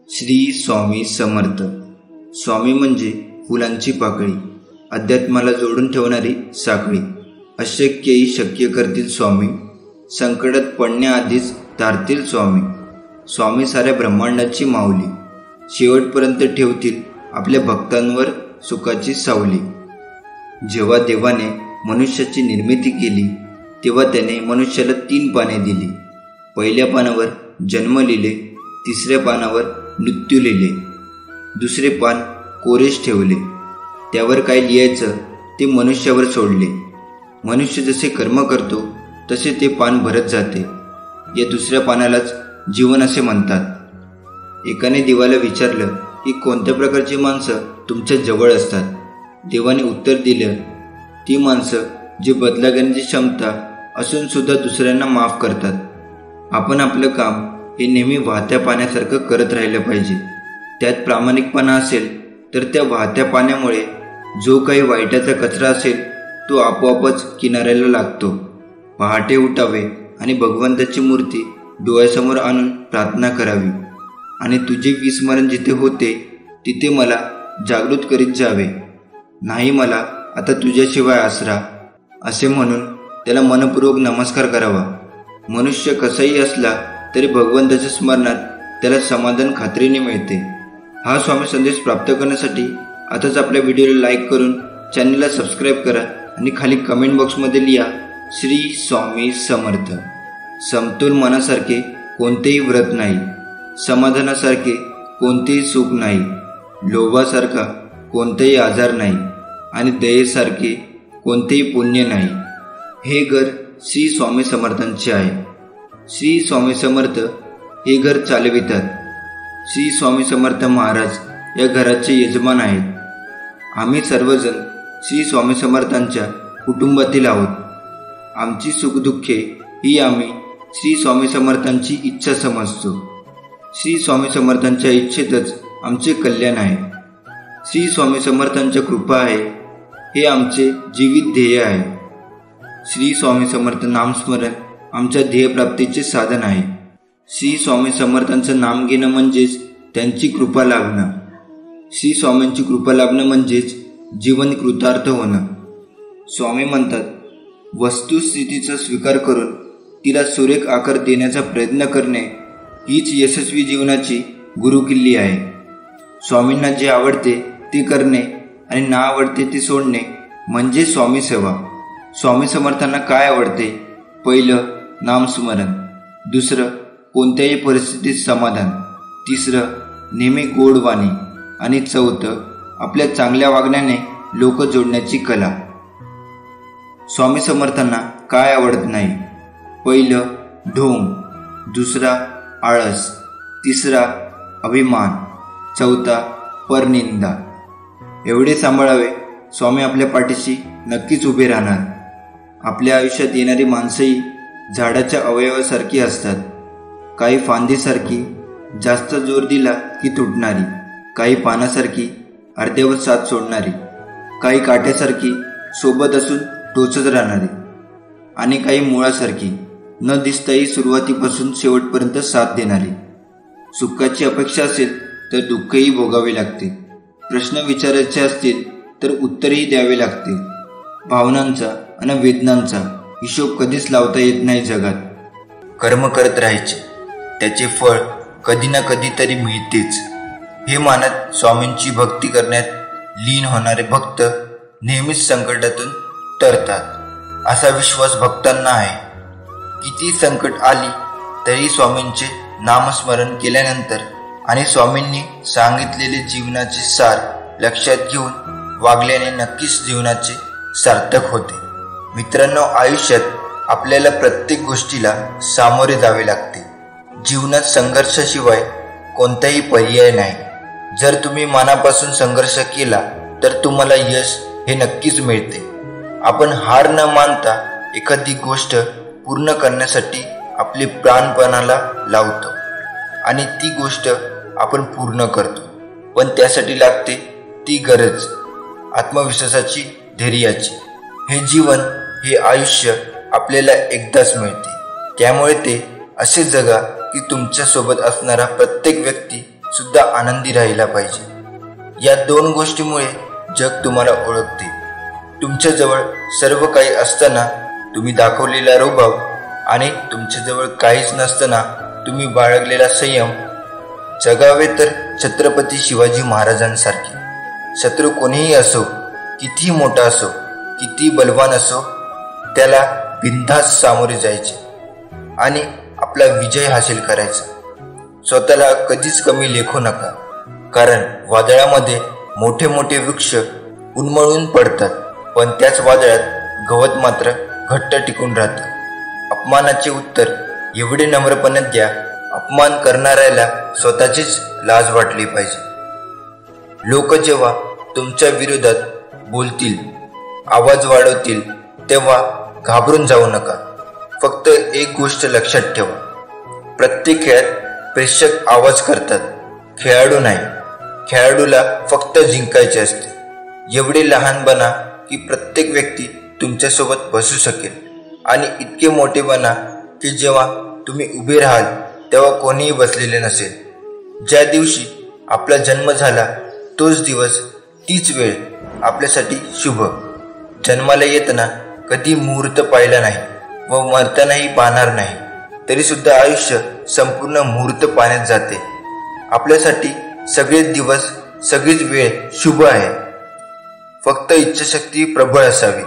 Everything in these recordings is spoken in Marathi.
श्री स्वामी समर्थ. स्वामी म्हणजे फुलांची पाकळी, अध्यात्माला जोडून ठेवणारी साखळी. अशक्यही शक्य करतील स्वामी, संकटात पडण्याआधीच तारतील स्वामी. स्वामी साऱ्या ब्रह्मांडाची माऊली, शेवटपर्यंत ठेवतील आपल्या भक्तांवर सुखाची सावली. जेव्हा देवाने मनुष्याची निर्मिती केली तेव्हा त्याने मनुष्याला 3 पाने दिली. पहिल्या पानावर जन्म लिहिले, तिसऱ्या पानावर मृत्यू लिहिले, दुसरे पान कोरेच ठेवले. त्यावर काय लिहायचं ते मनुष्यावर सोडले. मनुष्य जसे कर्म करतो तसे ते पान भरत जाते. या दुसऱ्या पानालाच जीवन असे म्हणतात. एकाने देवाला विचारलं की कोणत्या प्रकारची माणसं तुमच्या जवळ असतात. देवाने उत्तर दिलं, ती माणसं जी बदला घेण्याची क्षमता असून सुद्धा दुसऱ्यांना माफ करतात. आपण आपलं काम हे नेहमी वाहत्या पाण्यासारखं करत राहिलं पाहिजे. त्यात प्रामाणिकपणा असेल तर त्या वाहत्या पाण्यामुळे जो काही वाईटाचा कचरा असेल तो आपोआपच किनाऱ्याला लागतो. पहाटे उठावे आणि भगवंताची मूर्ती डोळ्यासमोर आणून प्रार्थना करावी आणि तुझे विस्मरण जिथे होते तिथे मला जागृत करीत जावे. नाही मला आता तुझ्याशिवाय आसरा, असे म्हणून त्याला मनपूर्वक नमस्कार करावा. मनुष्य कसाही असला तरी भगवंताच्या स्मरणात त्याला समाधान खात्रीने मिळते. हा स्वामी संदेश प्राप्त करण्यासाठी आताच आपल्या व्हिडिओला लाईक करून चॅनलला सबस्क्राईब करा आणि खाली कमेंट बॉक्समध्ये लिहा श्री स्वामी समर्थ. समतोल मनासारखे कोणतेही व्रत नाही, समाधानासारखे कोणतेही सुख नाही, लोभासारखा कोणताही आजार नाही आणि दयेसारखे कोणतेही पुण्य नाही. हे घर श्री स्वामी समर्थांचे आहे. श्री स्वामी समर्थ हे घर चालवितात. श्री स्वामी समर्थ महाराज या घराचे यजमान आहेत. आम्ही सर्वजण श्री स्वामी समर्थांच्या कुटुंबातील आहोत. आमची सुखदुःखे ही आम्ही श्री स्वामी समर्थांची इच्छा समजतो. श्री स्वामी समर्थांच्या इच्छेतच आमचे कल्याण आहे. श्री स्वामी समर्थांच्या कृपा आहे हे आमचे जीवित ध्येय आहे. श्री स्वामी समर्थ नामस्मरण आमच्या ध्येयप्राप्तीचे साधन आहे. श्री स्वामी समर्थांचं नाम घेणं म्हणजेच त्यांची कृपा लाभणं. श्री स्वामींची कृपा लाभणं म्हणजेच जीवन कृतार्थ होणं. स्वामी म्हणतात, वस्तुस्थितीचा स्वीकार करून तिला सुरेख आकार देण्याचा प्रयत्न करणे हीच यशस्वी जीवनाची गुरुकिल्ली आहे. स्वामींना जे आवडते ते करणे आणि ना आवडते ते सोडणे म्हणजे स्वामी सेवा. स्वामी समर्थांना काय आवडते? पहिलं नामस्मरण, दुसरं कोणत्याही परिस्थितीत समाधान, तिसरं नेहमी गोड वाणी आणि चौथं आपल्या चांगल्या वागण्याने लोक जोडण्याची कला. स्वामी समर्थांना काय आवडत नाही? पहिलं ढोंग, दुसरा आळस, तिसरा अभिमान, चौथा परनिंदा. एवढे सांभाळावे, स्वामी आपल्या पाठीशी नक्कीच उभे राहणार. आपल्या आयुष्यात येणारी माणसंही झाडाच्या अवयवासारखी असतात. काही फांदीसारखी जास्त जोर दिला की तुटणारी, काही पानासारखी अर्ध्यावर साथ सोडणारी, काही काट्यासारखी सोबत असून टोचत राहणारी आणि काही मुळासारखी न दिसताही सुरुवातीपासून शेवटपर्यंत साथ देणारी. सुखाची अपेक्षा असेल तर दुःखही भोगावे लागते. प्रश्न विचारायचे असतील तर उत्तरही द्यावे लागते. भावनांचा आणि वेदनांचा हिशोब कधीच लावता येत नाही जगात. कर्म करत राहायचे, त्याचे फळ कधी ना कधी तरी मिळतेच हे मानत स्वामींची भक्ती करण्यात लीन होणारे भक्त नेहमीच संकटातून तरतात असा विश्वास भक्तांना आहे. किती संकट आली तरी स्वामींचे नामस्मरण केल्यानंतर आणि स्वामींनी सांगितलेले जीवनाचे सार लक्षात घेऊन वागल्याने नक्कीच जीवनाचे सार्थक होते. मित्रांनो, आयुष्यात आपल्याला प्रत्येक गोष्टीला सामोरे जावे लागते. जीवनात संघर्षाशिवाय कोणताही पर्याय नाही. जर तुम्ही मनापासून संघर्ष केला तर तुम्हाला यश हे नक्कीच मिळते. आपण हार न मानता एखादी गोष्ट पूर्ण करण्यासाठी आपले प्राणपणाला लावतो आणि ती गोष्ट आपण पूर्ण करतो. पण त्यासाठी लागते ती गरज आत्मविश्वासाची, धैर्याची. हे जीवन, हे आयुष्य आपल्याला एकदाच मिळते. त्यामुळे ते असे जगा की तुमच्या सोबत असणारा प्रत्येक व्यक्ती सुद्धा आनंदी राहिला पाहिजे। या 2 गोष्टीमुळे जग तुम्हाला ओळखते। तुमच्याजवळ सर्व काही असताना तुम्ही दाखवलेला रुबाब आणि तुमच्याजवळ काहीच नसताना तुम्ही बाळगलेला संयम, जगावे तर छत्रपती शिवाजी महाराजांसारखे। शत्रू कोणीही असो, कितीही मोठा असो, किती बलवान असो, त्याला बिनधास्त सामोरे जायचे आणि आपला विजय हासिल करायचा। स्वतःला कधीच कमी लेखू नका, कारण वादळामध्ये मोठे मोठे वृक्ष उन्मळून पडतात, पण त्याच वादळात गवत मात्र घट्ट टिकून राहतं। अपमानाचे उत्तर एवढे नम्रपणे द्या, अपमान करणाऱ्याला स्वतःचीच लाज वाटली पाहिजे। लोक जेव्हा तुमच्या विरोधात बोलतील, आवाज वाढवतील, तेव्हा घाबरून जाऊ नका। फक्त एक गोष्ट लक्षात ठेवा, प्रत्येक खेळात प्रेक्षक आवाज करतात, खेळाडू नाही। खेळाडूला फक्त जिंकायचे असते। एवढे लहान बना की प्रत्येक व्यक्ती तुमच्यासोबत बसू शकेल, आणि इतके मोठे बना की जेव्हा तुम्ही उभे राहाल तेव्हा कोणीही बसलेले नसेल। ज्या दिवशी आपला जन्म झाला तोच दिवस, तीच वेळ आपल्यासाठी शुभ। जन्माला येताना कधी मुहूर्त पाहिला नाही व मरतानाही पाहणार नाही, तरी सुद्धा आयुष्य संपूर्ण मुहूर्त पाण्यात जाते। आपल्यासाठी सगळेच दिवस, सगळीच वेळ शुभ आहे। फक्त इच्छाशक्ती प्रबळ असावी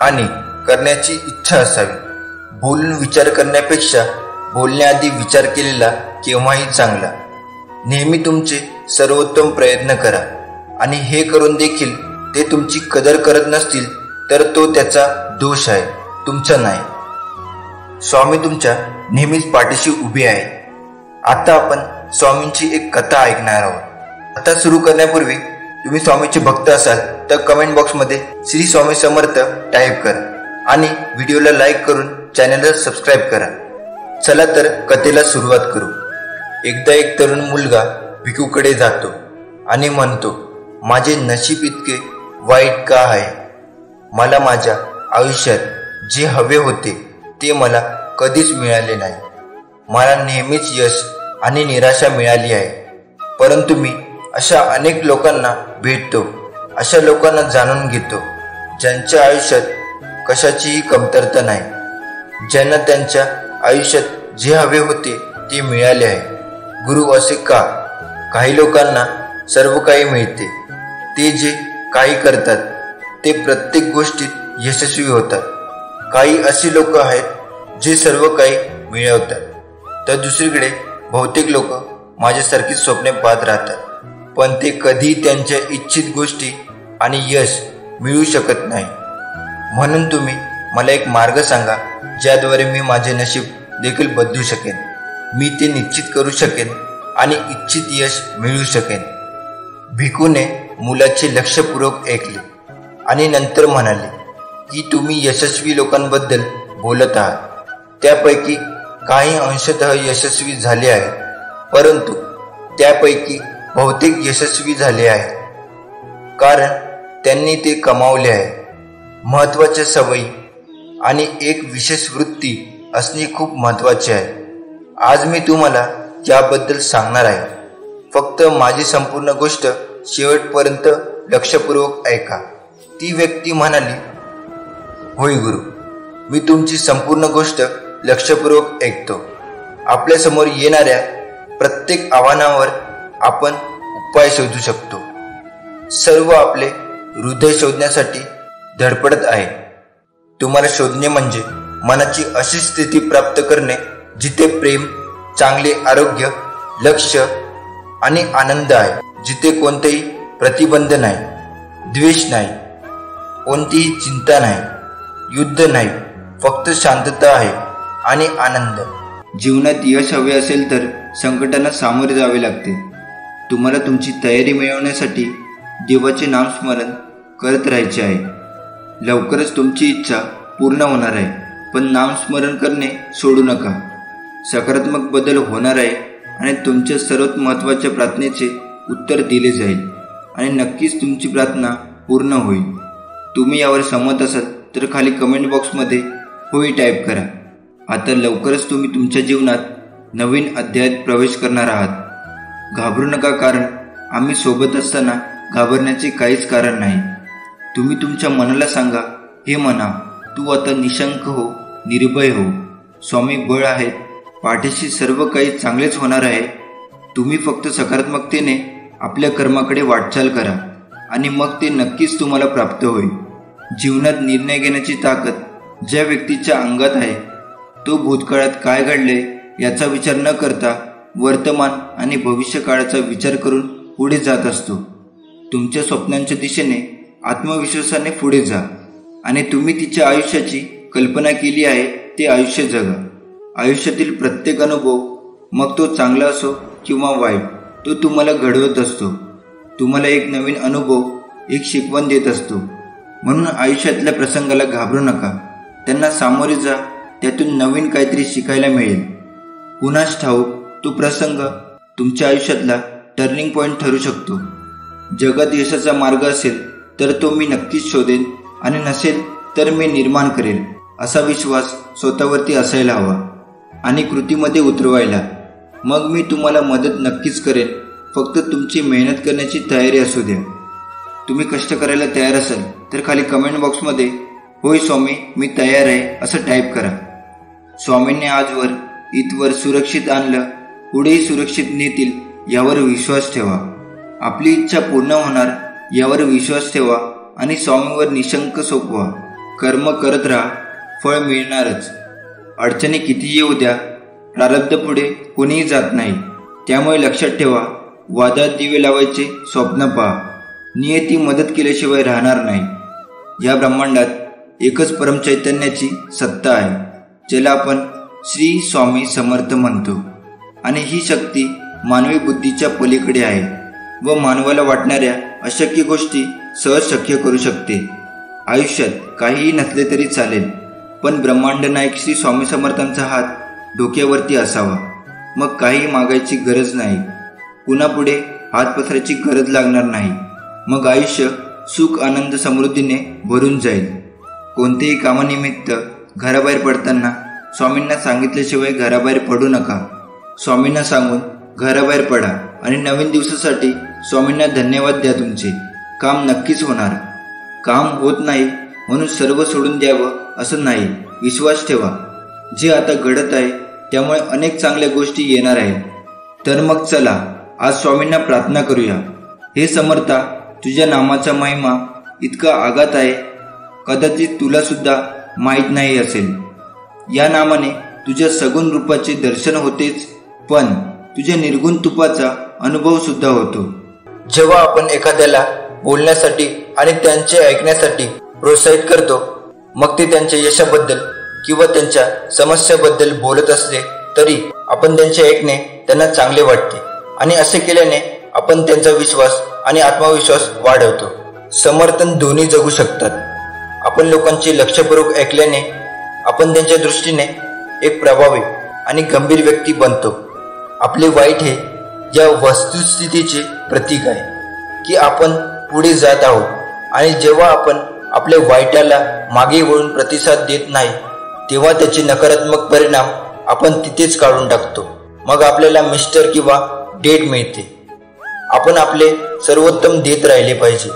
आणि करण्याची इच्छा असावी। बोलून विचार करण्यापेक्षा बोलण्याआधी विचार केलेला केव्हाही चांगला। नेहमी तुमचे सर्वोत्तम प्रयत्न करा, आणि हे करून देखील ते तुमची कदर करत नसतील तर तो त्याचा दोष आहे, तुमचा नाही। स्वामी तुमच्या नेहमीच पाठीशी उभे आहे। आता आपण स्वामींची एक कथा ऐकणार आहोत। कथा सुरू करण्यापूर्वी तुम्ही स्वामीचे भक्त असाल तर कमेंट बॉक्समध्ये श्री स्वामी समर्थ टाईप करा आणि व्हिडिओला लाईक करून चॅनलला सबस्क्राईब करा। चला तर कथेला सुरुवात करू। एकदा एक तरुण मुलगा भिकूकडे जातो आणि म्हणतो, माझे नशीब इतके वाईट का आहे? मला माझ्या आयुष्यात जे हवे होते ते मला कधीच मिळाले नाही। मला नेहमीच यश आणि निराशा मिळाली आहे, परंतु मी अशा अनेक लोकांना भेटतो, अशा लोकांना जाणून घेतो ज्यांच्या आयुष्यात कशाचीही कमतरता नाही, ज्यांना त्यांच्या आयुष्यात जे हवे होते ते मिळाले आहे। गुरु असे का? काही लोकांना सर्व काही मिळते, ते जे काही करतात ते प्रत्येक गोष्टीत यशस्वी होतात। काही अशी लोक आहेत जे सर्व काही मिळवतात, तर दुसरीकडे बहुतेक लोक माझ्यासारखी स्वप्ने पाहत राहतात, पण ते कधी त्यांच्या इच्छित गोष्टी आणि यश मिळवू शकत नाही। म्हणून तुम्ही मला एक मार्ग सांगा ज्याद्वारे मी माझे नशीब देखील बदलू शकेन, मी ते निश्चित करू शकेन आणि इच्छित यश मिळवू शकेन। भिकूने मुलाचे लक्षपूर्वक ऐकले आणि नंतर म्हणाले की तुम्ही यशस्वी लोकांबद्दल बोलत आहात, त्यापैकी काही अंशतः यशस्वी झाले आहेत, परंतु त्यापैकी बहुतेक यशस्वी झाले आहेत कारण त्यांनी ते कमावले आहे। महत्त्वाच्या सवयी आणि एक विशेष वृत्ती असणे खूप महत्त्वाचे आहे। आज मी तुम्हाला याबद्दल सांगणार आहे, फक्त माझी संपूर्ण गोष्ट शेवटपर्यंत लक्षपूर्वक ऐका। ती व्यक्ती म्हणाली, होय गुरु, मी तुमची संपूर्ण गोष्ट लक्षपूर्वक ऐकतो। आपल्यासमोर येणाऱ्या प्रत्येक आव्हानावर आपण उपाय शोधू शकतो। सर्व आपले हृदय शोधण्यासाठी धडपडत आहे। तुम्हाला शोधणे म्हणजे मनाची अशी स्थिती प्राप्त करणे जिथे प्रेम, चांगले आरोग्य, लक्ष आणि आनंद आहे, जिथे कोणतेही प्रतिबंध नाही, द्वेष नाही, कोणतीही चिंता नाही, युद्ध नाही, फक्त शांतता आहे आणि आनंद। जीवनात यश हवे असेल तर संकटांना सामोरे जावे लागते। तुम्हाला तुमची तयारी मिळवण्यासाठी देवाचे नामस्मरण करत राहायचे आहे। लवकरच तुमची इच्छा पूर्ण होणार आहे, पण नामस्मरण करणे सोडू नका। सकारात्मक बदल होणार आहे आणि तुमच्या सर्वात महत्त्वाच्या प्रार्थनेचे उत्तर दिले जाईल आणि नक्कीच तुमची प्रार्थना पूर्ण होईल। तुम्ही यावर सहमत असाल तर खाली कमेंट बॉक्समध्ये होय टाईप करा। आता लवकरच तुम्ही तुमच्या जीवनात नवीन अध्यायात प्रवेश करणार आहात। घाबरू नका, कारण आम्ही सोबत असताना घाबरण्याचे काहीच कारण नाही. तुम्ही तुमच्या मनाला सांगा, हे मना, तू आता निशंक हो, निर्भय हो. स्वामी बळ आहेत, पाठीशी सर्व काही चांगलेच होणार आहे. तुम्ही फक्त सकारात्मकतेने आपल्या कर्माकडे वाटचाल करा आणि मग ते नक्कीच तुम्हाला प्राप्त होईल. जीवनात निर्णय घेण्याची ताकद ज्या व्यक्तीच्या अंगात आहे, तो भूतकाळात काय घडले याचा विचार न करता वर्तमान आणि भविष्य काळाचा विचार करून पुढे जात असतो. तुमच्या स्वप्नांच्या दिशेने आत्मविश्वासाने पुढे जा आणि तुम्ही तिच्या आयुष्याची कल्पना केली आहे ते आयुष्य जगा. आयुष्यातील प्रत्येक अनुभव, मग तो चांगला असो किंवा वाईट, तो तुम्हाला घडवत असतो. तुम्हाला एक नवीन अनुभव, एक शिकवण देत असतो. म्हणून आयुष्यातल्या प्रसंगाला घाबरू नका, त्यांना सामोरे जा. त्यातून नवीन काहीतरी शिकायला मिळेल. कुणास ठाऊक तो प्रसंग तुमच्या आयुष्यातला टर्निंग पॉइंट ठरू शकतो. जगात यशाचा मार्ग असेल तर तो मी नक्कीच शोधेन आणि नसेल तर मी निर्माण करेल, असा विश्वास स्वतःवरती असायला हवा आणि कृतीमध्ये उतरवायला. मग मी तुम्हाला मदत नक्कीच करेन. फक्त तुमची मेहनत करण्याची तयारी असू द्या. तुम्ही कष्ट करायला तयार असाल तर खाली कमेंट बॉक्समध्ये होय स्वामी मी तयार आहे असं टाईप करा. स्वामींनी आजवर इथवर सुरक्षित आणलं, पुढेही सुरक्षित नेतील यावर विश्वास ठेवा. आपली इच्छा पूर्ण होणार यावर विश्वास ठेवा आणि स्वामींवर निशंक सोपवा. कर्म करत राहा, फळ मिळणारच. अडचणी किती येऊ द्या, प्रारब्ध पुढे कोणीही जात नाही. त्यामुळे लक्षात ठेवा, वादात दिवे लावायचे स्वप्न पहा. नियती मदत केल्याशिवाय राहणार नाही. या ब्रह्मांडात एकच परमचैतन्याची सत्ता आहे, ज्याला आपण श्री स्वामी समर्थ म्हणतो. आणि ही शक्ती मानवी बुद्धीच्या पलीकडे आहे व मानवाला वाटणाऱ्या अशक्य गोष्टी सहज शक्य करू शकते. आयुष्यात काहीही नसले तरी चालेल, पण ब्रह्मांड नायक श्री स्वामी समर्थांचा हात डोक्यावरती असावा. मग काही मागायची गरज नाही, कुणापुढे हात पसरायची गरज लागणार नाही. मग आयुष्य सुख आनंद समृद्धीने भरून जाईल. कोणतेही कामानिमित्त घराबाहेर पडताना स्वामींना सांगितल्याशिवाय घराबाहेर पडू नका. स्वामींना सांगून घराबाहेर पडा आणि नवीन दिवसासाठी स्वामींना धन्यवाद द्या. तुमचे काम नक्कीच होणार. काम होत नाही म्हणून सर्व सोडून द्यावं असं नाही. विश्वास ठेवा, जे आता घडत आहे त्यामुळे अनेक चांगल्या गोष्टी येणार आहेत. तर मग चला आज स्वामींना प्रार्थना करूया. हे समर्था, तुझ्या नामाचा महिमा इतका आगात आहे, कदाचित तुला सुद्धा माहीत नाही असेल. या नामाने तुझ्या सगुण रूपाचे दर्शन होतेच, पण तुझ्या निर्गुण तुपाचा अनुभव सुद्धा होतो. जेव्हा आपण एखाद्याला बोलण्यासाठी आणि त्यांचे ऐकण्यासाठी प्रोत्साहित करतो, मग ते त्यांच्या यशाबद्दल किंवा त्यांच्या समस्याबद्दल बोलत असले तरी आपण त्यांचे ऐकणे त्यांना चांगले वाटते आणि असे केल्याने आपण त्यांचा विश्वास आणि आत्मविश्वास वाढवतो. समर्थन दोन्ही जगू शकतात. आपण लोकांचे लक्षपूर्वक ऐकल्याने आपण त्यांच्या दृष्टीने एक प्रभावी आणि गंभीर व्यक्ती बनतो. आपले वाईट हे या वस्तुस्थितीचे प्रतीक आहे की आपण पुढे जात आहोत आणि जेव्हा आपण आपल्या वाईटाला मागे वळून प्रतिसाद देत नाही तेव्हा त्याचे नकारात्मक परिणाम आपण तिथेच काढून टाकतो. मग आपल्याला मिस्टर किंवा डेट मिळते. आपण आपले सर्वोत्तम देत राहिले पाहिजे.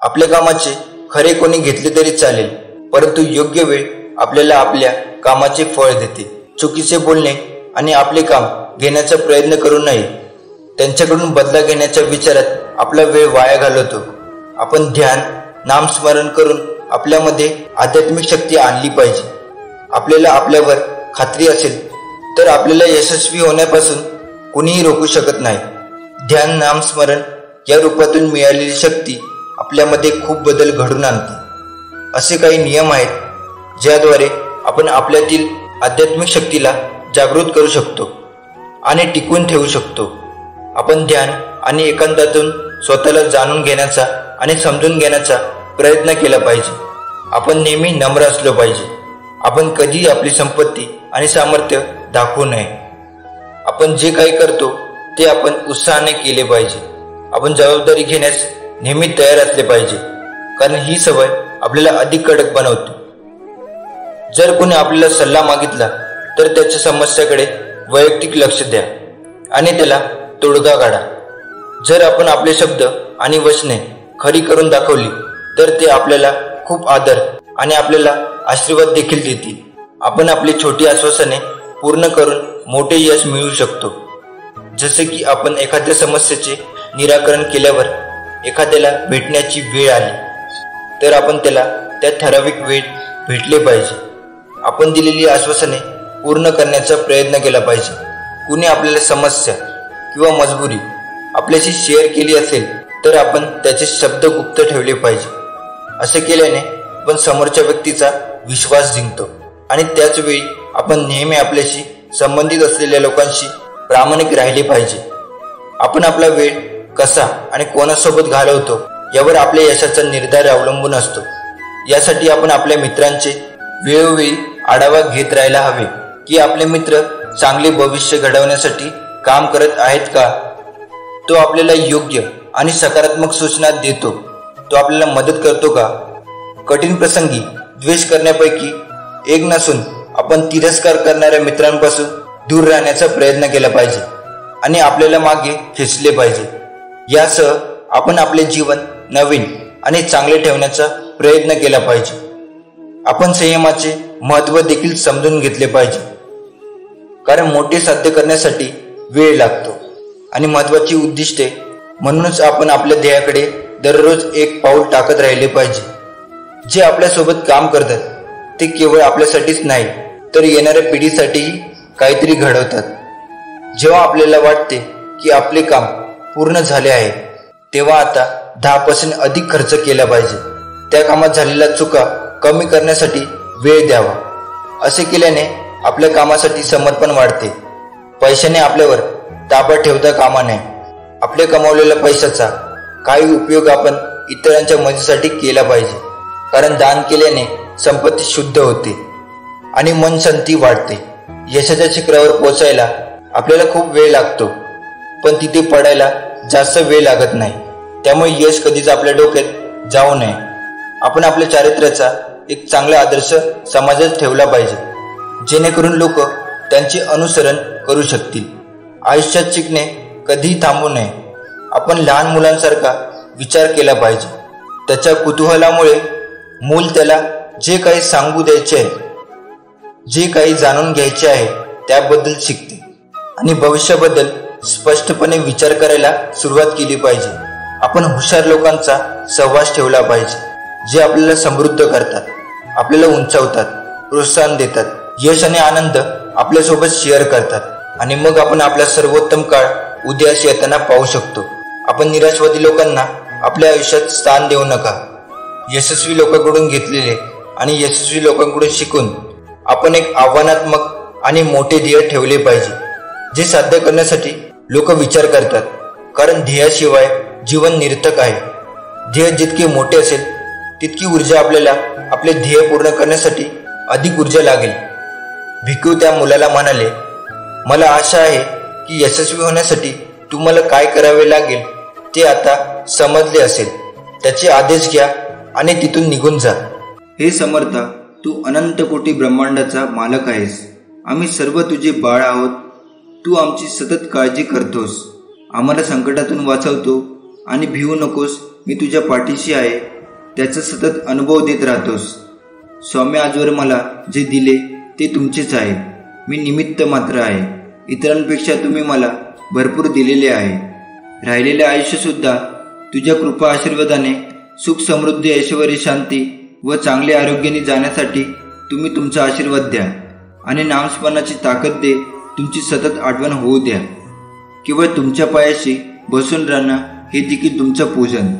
आपल्या कामाचे खरे कोणी घेतले तरी चालेल, परंतु योग्य वेळ आपल्याला आपल्या कामाचे फळ देते. चुकीचे बोलणे आणि आपले काम घेण्याचा प्रयत्न करू नये. त्यांच्याकडून बदला घेण्याच्या विचारात आपला वेळ वाया घालवतो. आपण ध्यान, नामस्मरण करून आपल्यामध्ये आध्यात्मिक शक्ती आणली पाहिजे. आपल्याला आपल्यावर खात्री असेल तर आपल्याला यशस्वी होण्यापासून कोणीही रोखू शकत नाही. ध्यान, नामस्मरण या रूपातून मिळालेली शक्ती आपल्यामध्ये खूप बदल घडून आणते. असे काही नियम आहेत ज्याद्वारे आपण आपल्यातील आध्यात्मिक शक्तीला जागृत करू शकतो आणि टिकवून ठेवू शकतो. आपण ध्यान आणि एकांतातून स्वतःला जाणून घेण्याचा आणि समजून घेण्याचा प्रयत्न केला पाहिजे. आपण नेहमी नम्र असलो पाहिजे. आपण कधीही आपली संपत्ती आणि सामर्थ्य दाखवू नये. आपण जे काही करतो ते आपण उत्साहाने केले पाहिजे. आपण जबाबदारी घेण्यास नेहमी तयार असले पाहिजे, कारण ही सवय आपल्याला अधिक कडक बनवते. जर कोणी आपल्याला सल्ला मागितला तर त्याच्या समस्याकडे वैयक्तिक लक्ष द्या आणि त्याला तोडगा काढा. जर आपण आपले शब्द आणि वचने खरी करून दाखवली तर ते आपल्याला खूप आदर आणि आपल्याला आशीर्वाद देखील देतील. आपण आपली छोटी आश्वासने पूर्ण करून मोठे यश मिळवू शकतो. जसे की आपण एखाद्या समस्येचे निराकरण केल्यावर एखाद्याला भेटण्याची वेळ आली तर आपण त्याला त्या ठराविक वेळ भेटले पाहिजे. आपण दिलेली आश्वासने पूर्ण करण्याचा प्रयत्न केला पाहिजे. कुणी आपल्याला समस्या किंवा मजबुरी आपल्याशी शेअर केली असेल तर आपण त्याचे शब्द गुप्त ठेवले पाहिजे. असे केल्याने आपण समोरच्या व्यक्तीचा विश्वास जिंकतो आणि त्याच वेळी आपण नेहमी आपल्याशी संबंधित असलेल्या लोकांशी प्रामाणिक राहिले पाहिजे. आपण आपला वेळ कसा आणि कोणासोबत घालवतो यावर आपल्या यशाचा निर्धार अवलंबून असतो. यासाठी आपण आपल्या मित्रांचे वेळोवेळी आढावा घेत राहायला हवे की आपले मित्र चांगले भविष्य घडवण्यासाठी काम करत आहेत का. तो आपल्याला योग्य आणि सकारात्मक सूचना देतो. तो आपल्याला मदत करतो का. कठीण प्रसंगी द्वेष करण्यापैकी एक नसून आपण तिरस्कार करणाऱ्या मित्रांपासून दूर राहण्याचा प्रयत्न केला पाहिजे आणि आपल्याला मागे खेचले पाहिजे. यासह आपण आपले जीवन नवीन आणि चांगले ठेवण्याचा प्रयत्न केला पाहिजे. आपण संयमाचे महत्त्व देखील समजून घेतले पाहिजे, कारण मोठे साध्य करण्यासाठी वेळ लागतो आणि महत्त्वाची उद्दिष्टे. म्हणूनच आपण आपल्या ध्येयाकडे दररोज एक पाऊल टाकत राहिले पाहिजे. जे आपल्यासोबत काम करतात ते केवळ आपल्यासाठीच नाही तर येणाऱ्या पिढीसाठीही काहीतरी घडवतात. जेव्हा आपल्याला वाटते की आपले काम पूर्ण झाले आहे तेव्हा आता 10% अधिक खर्च केला पाहिजे. त्या कामात झालेल्या चुका कमी करण्यासाठी वेळ द्यावा. असे केल्याने आपल्या कामासाठी समर्पण वाढते. पैशाने आपल्यावर ताबा ठेवता कामा नये. आपल्या कमावलेल्या पैशाचा काही उपयोग आपण इतरांच्या मदतीसाठी केला पाहिजे, कारण दान केल्याने संपत्ती शुद्ध होते आणि मन शांती वाढते. यशाच्या शिखरावर पोहोचायला आपल्याला खूप वेळ लागतो, पण तिथे पडायला जास्त वेळ लागत नाही. त्यामुळे यश कधीच आपल्या डोक्यात जाऊ नये. आपण आपल्या चारित्र्याचा एक चांगला आदर्श समाजात ठेवला पाहिजे, जेणेकरून लोक त्यांचे अनुसरण करू शकतील. आयुष्यात शिकणे कधीही थांबू नये. आपण लहान मुलांसारखा विचार केला पाहिजे. त्याच्या कुतूहलामुळे मूल त्याला जे काही सांगू द्यायचे आहे, जे काही जाणून घ्यायचे आहे त्याबद्दल शिकते आणि भविष्याबद्दल स्पष्टपणे विचार करायला सुरुवात केली पाहिजे. आपण हुशार लोकांचा सहवास ठेवला पाहिजे, जे आपल्याला समृद्ध करतात, आपल्याला उंचावतात, प्रोत्साहन देतात, यश आणि आनंद आपल्यासोबत शेअर करतात आणि मग आपण आपला सर्वोत्तम काळ उद्यास येताना पाहू शकतो. आपण निराशवादी लोकांना आपल्या आयुष्यात स्थान देऊ नका. यशस्वी लोकांकडून घेतलेले आणि यशस्वी लोकांकडून शिकून आपण एक आव्हानात्मक आणि मोठे ध्येय ठेवले पाहिजे, जे साध्य करण्यासाठी लोक विचार करतात, कारण ध्येयाशिवाय जीवन निरर्थक आहे. ध्येय जितके मोठे असेल तितकी ऊर्जा आपल्याला आपले ध्येय पूर्ण करण्यासाठी अधिक ऊर्जा लागेल. भिकू त्या मुलाला म्हणाले, मला आशा आहे की यशस्वी होण्यासाठी तुम्हाला काय करावे लागेल ते आता समजले असेल. त्याचे आदेश घ्या आणि तिथून निघून जा. हे समर्था, तू अनंत कोटी ब्रह्मांडाचा मालक आहेस. आम्ही सर्व तुझे बाळ आहोत. तू आमची सतत काळजी करतोस, आम्हाला संकटातून वाचवतो आणि भिवू नकोस, मी तुझ्या पाठीशी आहे, त्याचा सतत अनुभव देत राहतोस. स्वामी, आजवर मला जे दिले ते तुमचेच आहे. मी निमित्त मात्र आहे. इतरांपेक्षा तुम्ही मला भरपूर दिलेले आहे. राहिलेले आयुष्यसुद्धा तुझ्या कृपा आशीर्वादाने सुख, समृद्धी, ऐश्वर, शांती व चांगले आरोग्याने जाण्यासाठी तुम्ही तुमचा आशीर्वाद द्या आणि नामस्मरणाची ताकद दे. तुमची सतत आठवण होऊ द्या. केवळ तुमच्या पायाशी बसून राहणं हे देखील तुमचं पूजन.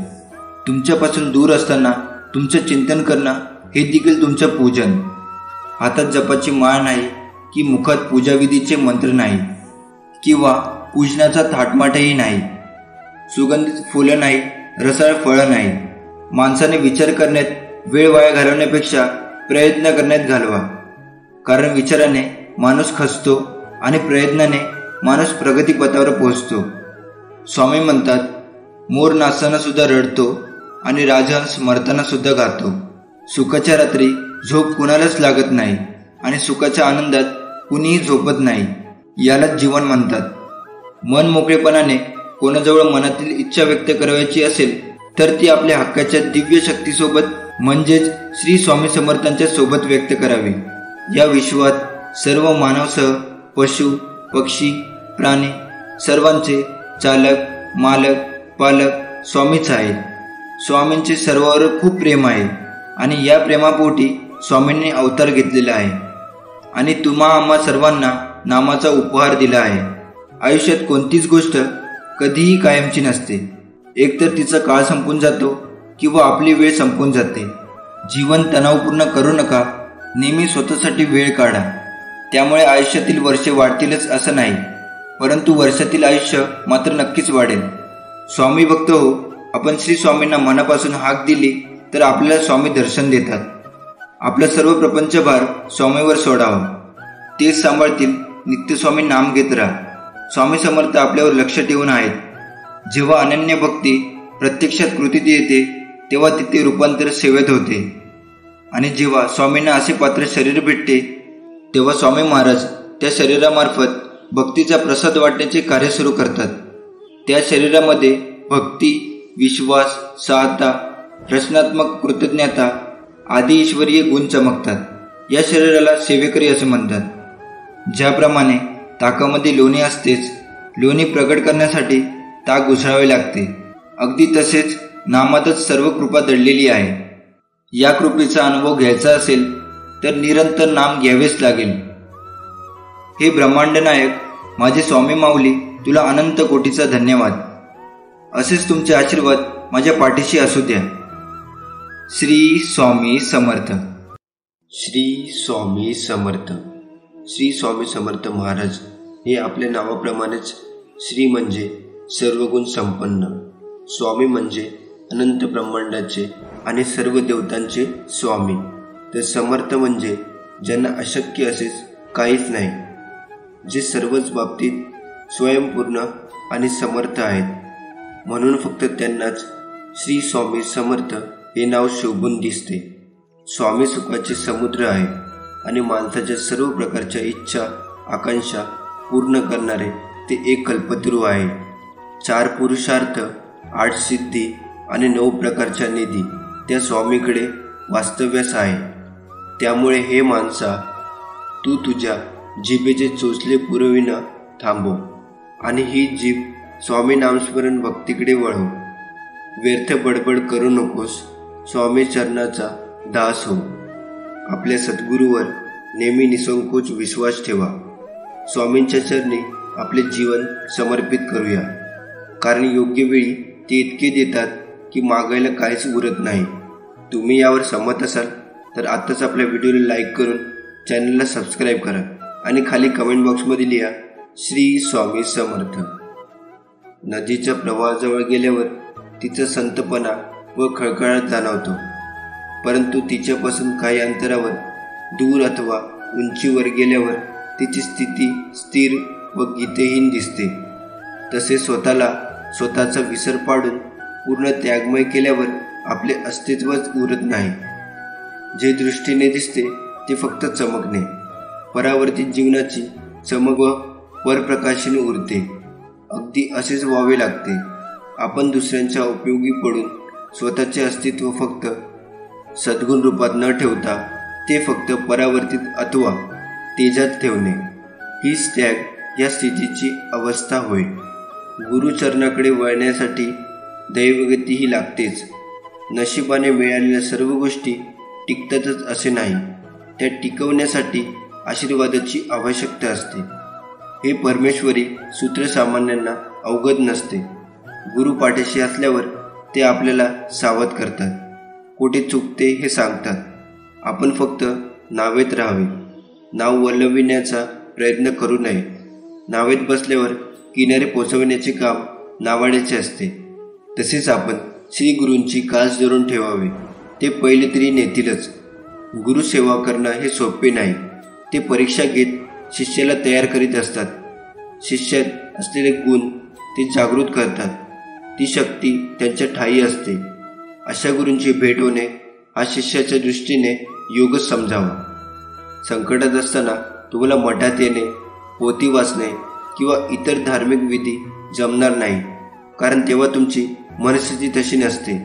तुमच्यापासून दूर असताना तुमचं चिंतन करणं हे देखील तुमचं पूजन. हातात जपाची माळ नाही की मुखात पूजाविधीचे मंत्र नाही किंवा पूजनाचा थाटमाटही नाही. सुगंधित फुलं नाही, रसाळ फळं नाही. माणसाने विचार करण्यात वेळ वाया घालवण्यापेक्षा प्रयत्न करण्यात घालवा, कारण विचाराने माणूस खचतो आणि प्रयत्नाने माणूस प्रगतीपथावर पोहोचतो. स्वामी म्हणतात, मोर नाचताना सुद्धा रडतो आणि राजहंस मरताना सुद्धा गातो. सुखाच्या रात्री झोप कुणालाच लागत नाही आणि सुखाच्या आनंदात कुणीही झोपत नाही. यालाच जीवन म्हणतात. मन मोकळेपणाने कोणाजवळ मनातील इच्छा व्यक्त करायची असेल तर ती आपल्या हक्काच्या दिव्य शक्तीसोबत म्हणजेच श्री स्वामी समर्थांच्या सोबत व्यक्त करावी. या विश्वात सर्व मानवसह पशु पक्षी प्राणी सर्वांचे चालक मालक पालक स्वामीच आहेत. स्वामींचे सर्वांवर खूप प्रेम आहे आणि या प्रेमापोटी स्वामींनी अवतार घेतलेला आहे आणि तुम्हा आम्हा सर्वांना नामाचा उपहार दिला आहे. आयुष्यात कोणतीच गोष्ट कधीही कायमची नसते. एकतर तिचा काळ संपून जातो किंवा आपली वेळ संपून जाते. जीवन तणावपूर्ण करू नका, नेहमी स्वतःसाठी वेळ काढा. त्यामुळे आयुष्यातील वर्षे वाढतीलच असं नाही, परंतु वर्षातील आयुष्य मात्र नक्कीच वाढेल. स्वामी भक्त हो, आपण श्री स्वामींना मनापासून हाक दिली तर आपल्याला स्वामी दर्शन देतात. आपला सर्व प्रपंचभार स्वामीवर सोडावा, तेच सांभाळतील. नित्य स्वामी नाम घेत राहा. स्वामी समर्थ आपल्यावर लक्ष ठेवून आहेत. जेव्हा अनन्य भक्ती प्रत्यक्षात कृतीत येते तेव्हा तिथे रूपांतर सेवेत होते आणि जेव्हा स्वामींना असे पात्र शरीर भेटते तेव्हा स्वामी महाराज त्या शरीरामार्फत भक्तीचा प्रसाद वाटण्याचे कार्य सुरू करतात. त्या शरीरामध्ये भक्ती, विश्वास, सहायता, रचनात्मक कृतज्ञता आदी ईश्वरीय गुण चमकतात. या शरीराला सेवेकरी असे म्हणतात. ज्याप्रमाणे ताकामध्ये लोणी असतेच, लोणी प्रगट करण्यासाठी ताक घुसळावे लागते, अगदी तसेच नामातच सर्व कृपा दडलेली आहे. या कृपेचा अनुभव घ्यायचा असेल तर निरंतर नाम घ्यावेच लागेल. हे ब्रह्मांड नायक माझे स्वामी माऊली, तुला अनंत कोटीचा धन्यवाद. असेच तुमचे आशीर्वाद माझ्या पाठीशी असू द्या. श्री स्वामी समर्थ. श्री स्वामी समर्थ. श्री स्वामी समर्थ महाराज हे आपल्या नावाप्रमाणेच श्री म्हणजे सर्वगुण संपन्न, स्वामी म्हणजे अनंत ब्रह्मांडाचे आणि सर्व देवतांचे स्वामी, तर समर्थ म्हणजे ज्यांना अशक्य असेच काहीच नाही, जे सर्वच बाबतीत स्वयंपूर्ण आणि समर्थ आहेत. म्हणून फक्त त्यांनाच श्री स्वामी समर्थ हे नाव शोभून दिसते. स्वामी सुखाचे समुद्र आहे आणि माणसाच्या सर्व प्रकारच्या इच्छा आकांक्षा पूर्ण करणारे ते एक कल्पतरू आहे. 4 पुरुषार्थ, 8 सिद्धी आणि 9 प्रकारच्या निधी त्या स्वामीकडे वास्तव्यास आहे. त्यामुळे हे माणसा, तू तुझ्या जिभेचे चोचले पुरविणं थांबव आणि ही जीभ स्वामी नामस्मरण भक्तीकडे वळव. व्यर्थ बडबड करू नकोस, स्वामी चरणाचा दास हो. आपल्या सद्गुरूवर नेहमी निसंकोच विश्वास ठेवा. स्वामींच्या चरणी आपले जीवन समर्पित करूया, कारण योग्य वेळी ते इतके देतात की मागायला काहीच उरत नाही. तुम्ही यावर सहमत असाल तर आत्ताच आपल्या व्हिडिओला लाईक करून चॅनलला सबस्क्राईब करा आणि खाली कमेंट बॉक्समध्ये लिहा श्री स्वामी समर्थ. नदीच्या प्रवाहाजवळ गेल्यावर तिचा संतपणा व खळखळाट जाणवतो, परंतु तिच्यापासून काही अंतरावर दूर अथवा उंचीवर गेल्यावर तिची स्थिती स्थिर व गीतेहीन दिसते. तसे स्वतःचा विसर पाडून पूर्ण त्यागमय केल्यावर आपले अस्तित्वच उरत नाही. जे दृष्टीने दिसते ते फक्त चमकणे, परावर्तित जीवनाची चमक व परप्रकाशीने उरते. अगदी असेच व्हावे लागते. आपण दुसऱ्यांच्या उपयोगी पडून स्वतःचे अस्तित्व फक्त सद्गुण रूपात न ठेवता ते फक्त परावर्तित अथवा तेजात ठेवणे, हीच त्याग या स्थितीची अवस्था होय. गुरुचरणाकडे वळण्यासाठी दैवगती ही लागतेच. नशिबाने मिळालेल्या सर्व गोष्टी टिकतातच असे नाही, त्या टिकवण्यासाठी आशीर्वादाची आवश्यकता असते. हे परमेश्वरी सूत्र सामान्यांना अवगत नसते. गुरु पाठीशी असल्यावर ते आपल्याला सावध करतात, कुठे चुकते हे सांगतात. आपण फक्त नावेत राहावे, नाव वल्लविण्याचा प्रयत्न करू नये. नावेत बसल्यावर किनारे पोचवण्याचे काम नावाड्याचे असते. तसेच आपण श्री गुरूंची कास धरून ठेवावे, ते पहिले तरी नेतीलच. गुरुसेवा करणं हे सोपे नाही. ते परीक्षा घेत शिष्याला तयार करीत असतात. शिष्यात असलेले गुण ते जागृत करतात. ती शक्ती त्यांच्या ठायी असते. अशा गुरूंची भेट होणे हा शिष्याच्या दृष्टीने योगच समजावा. संकटात असताना तुम्हाला मठात येणे, पोथी वाचणे किंवा इतर धार्मिक विधी जमणार नाही. कारण तेव्हा तुमची मनस्थिती तशी नसते.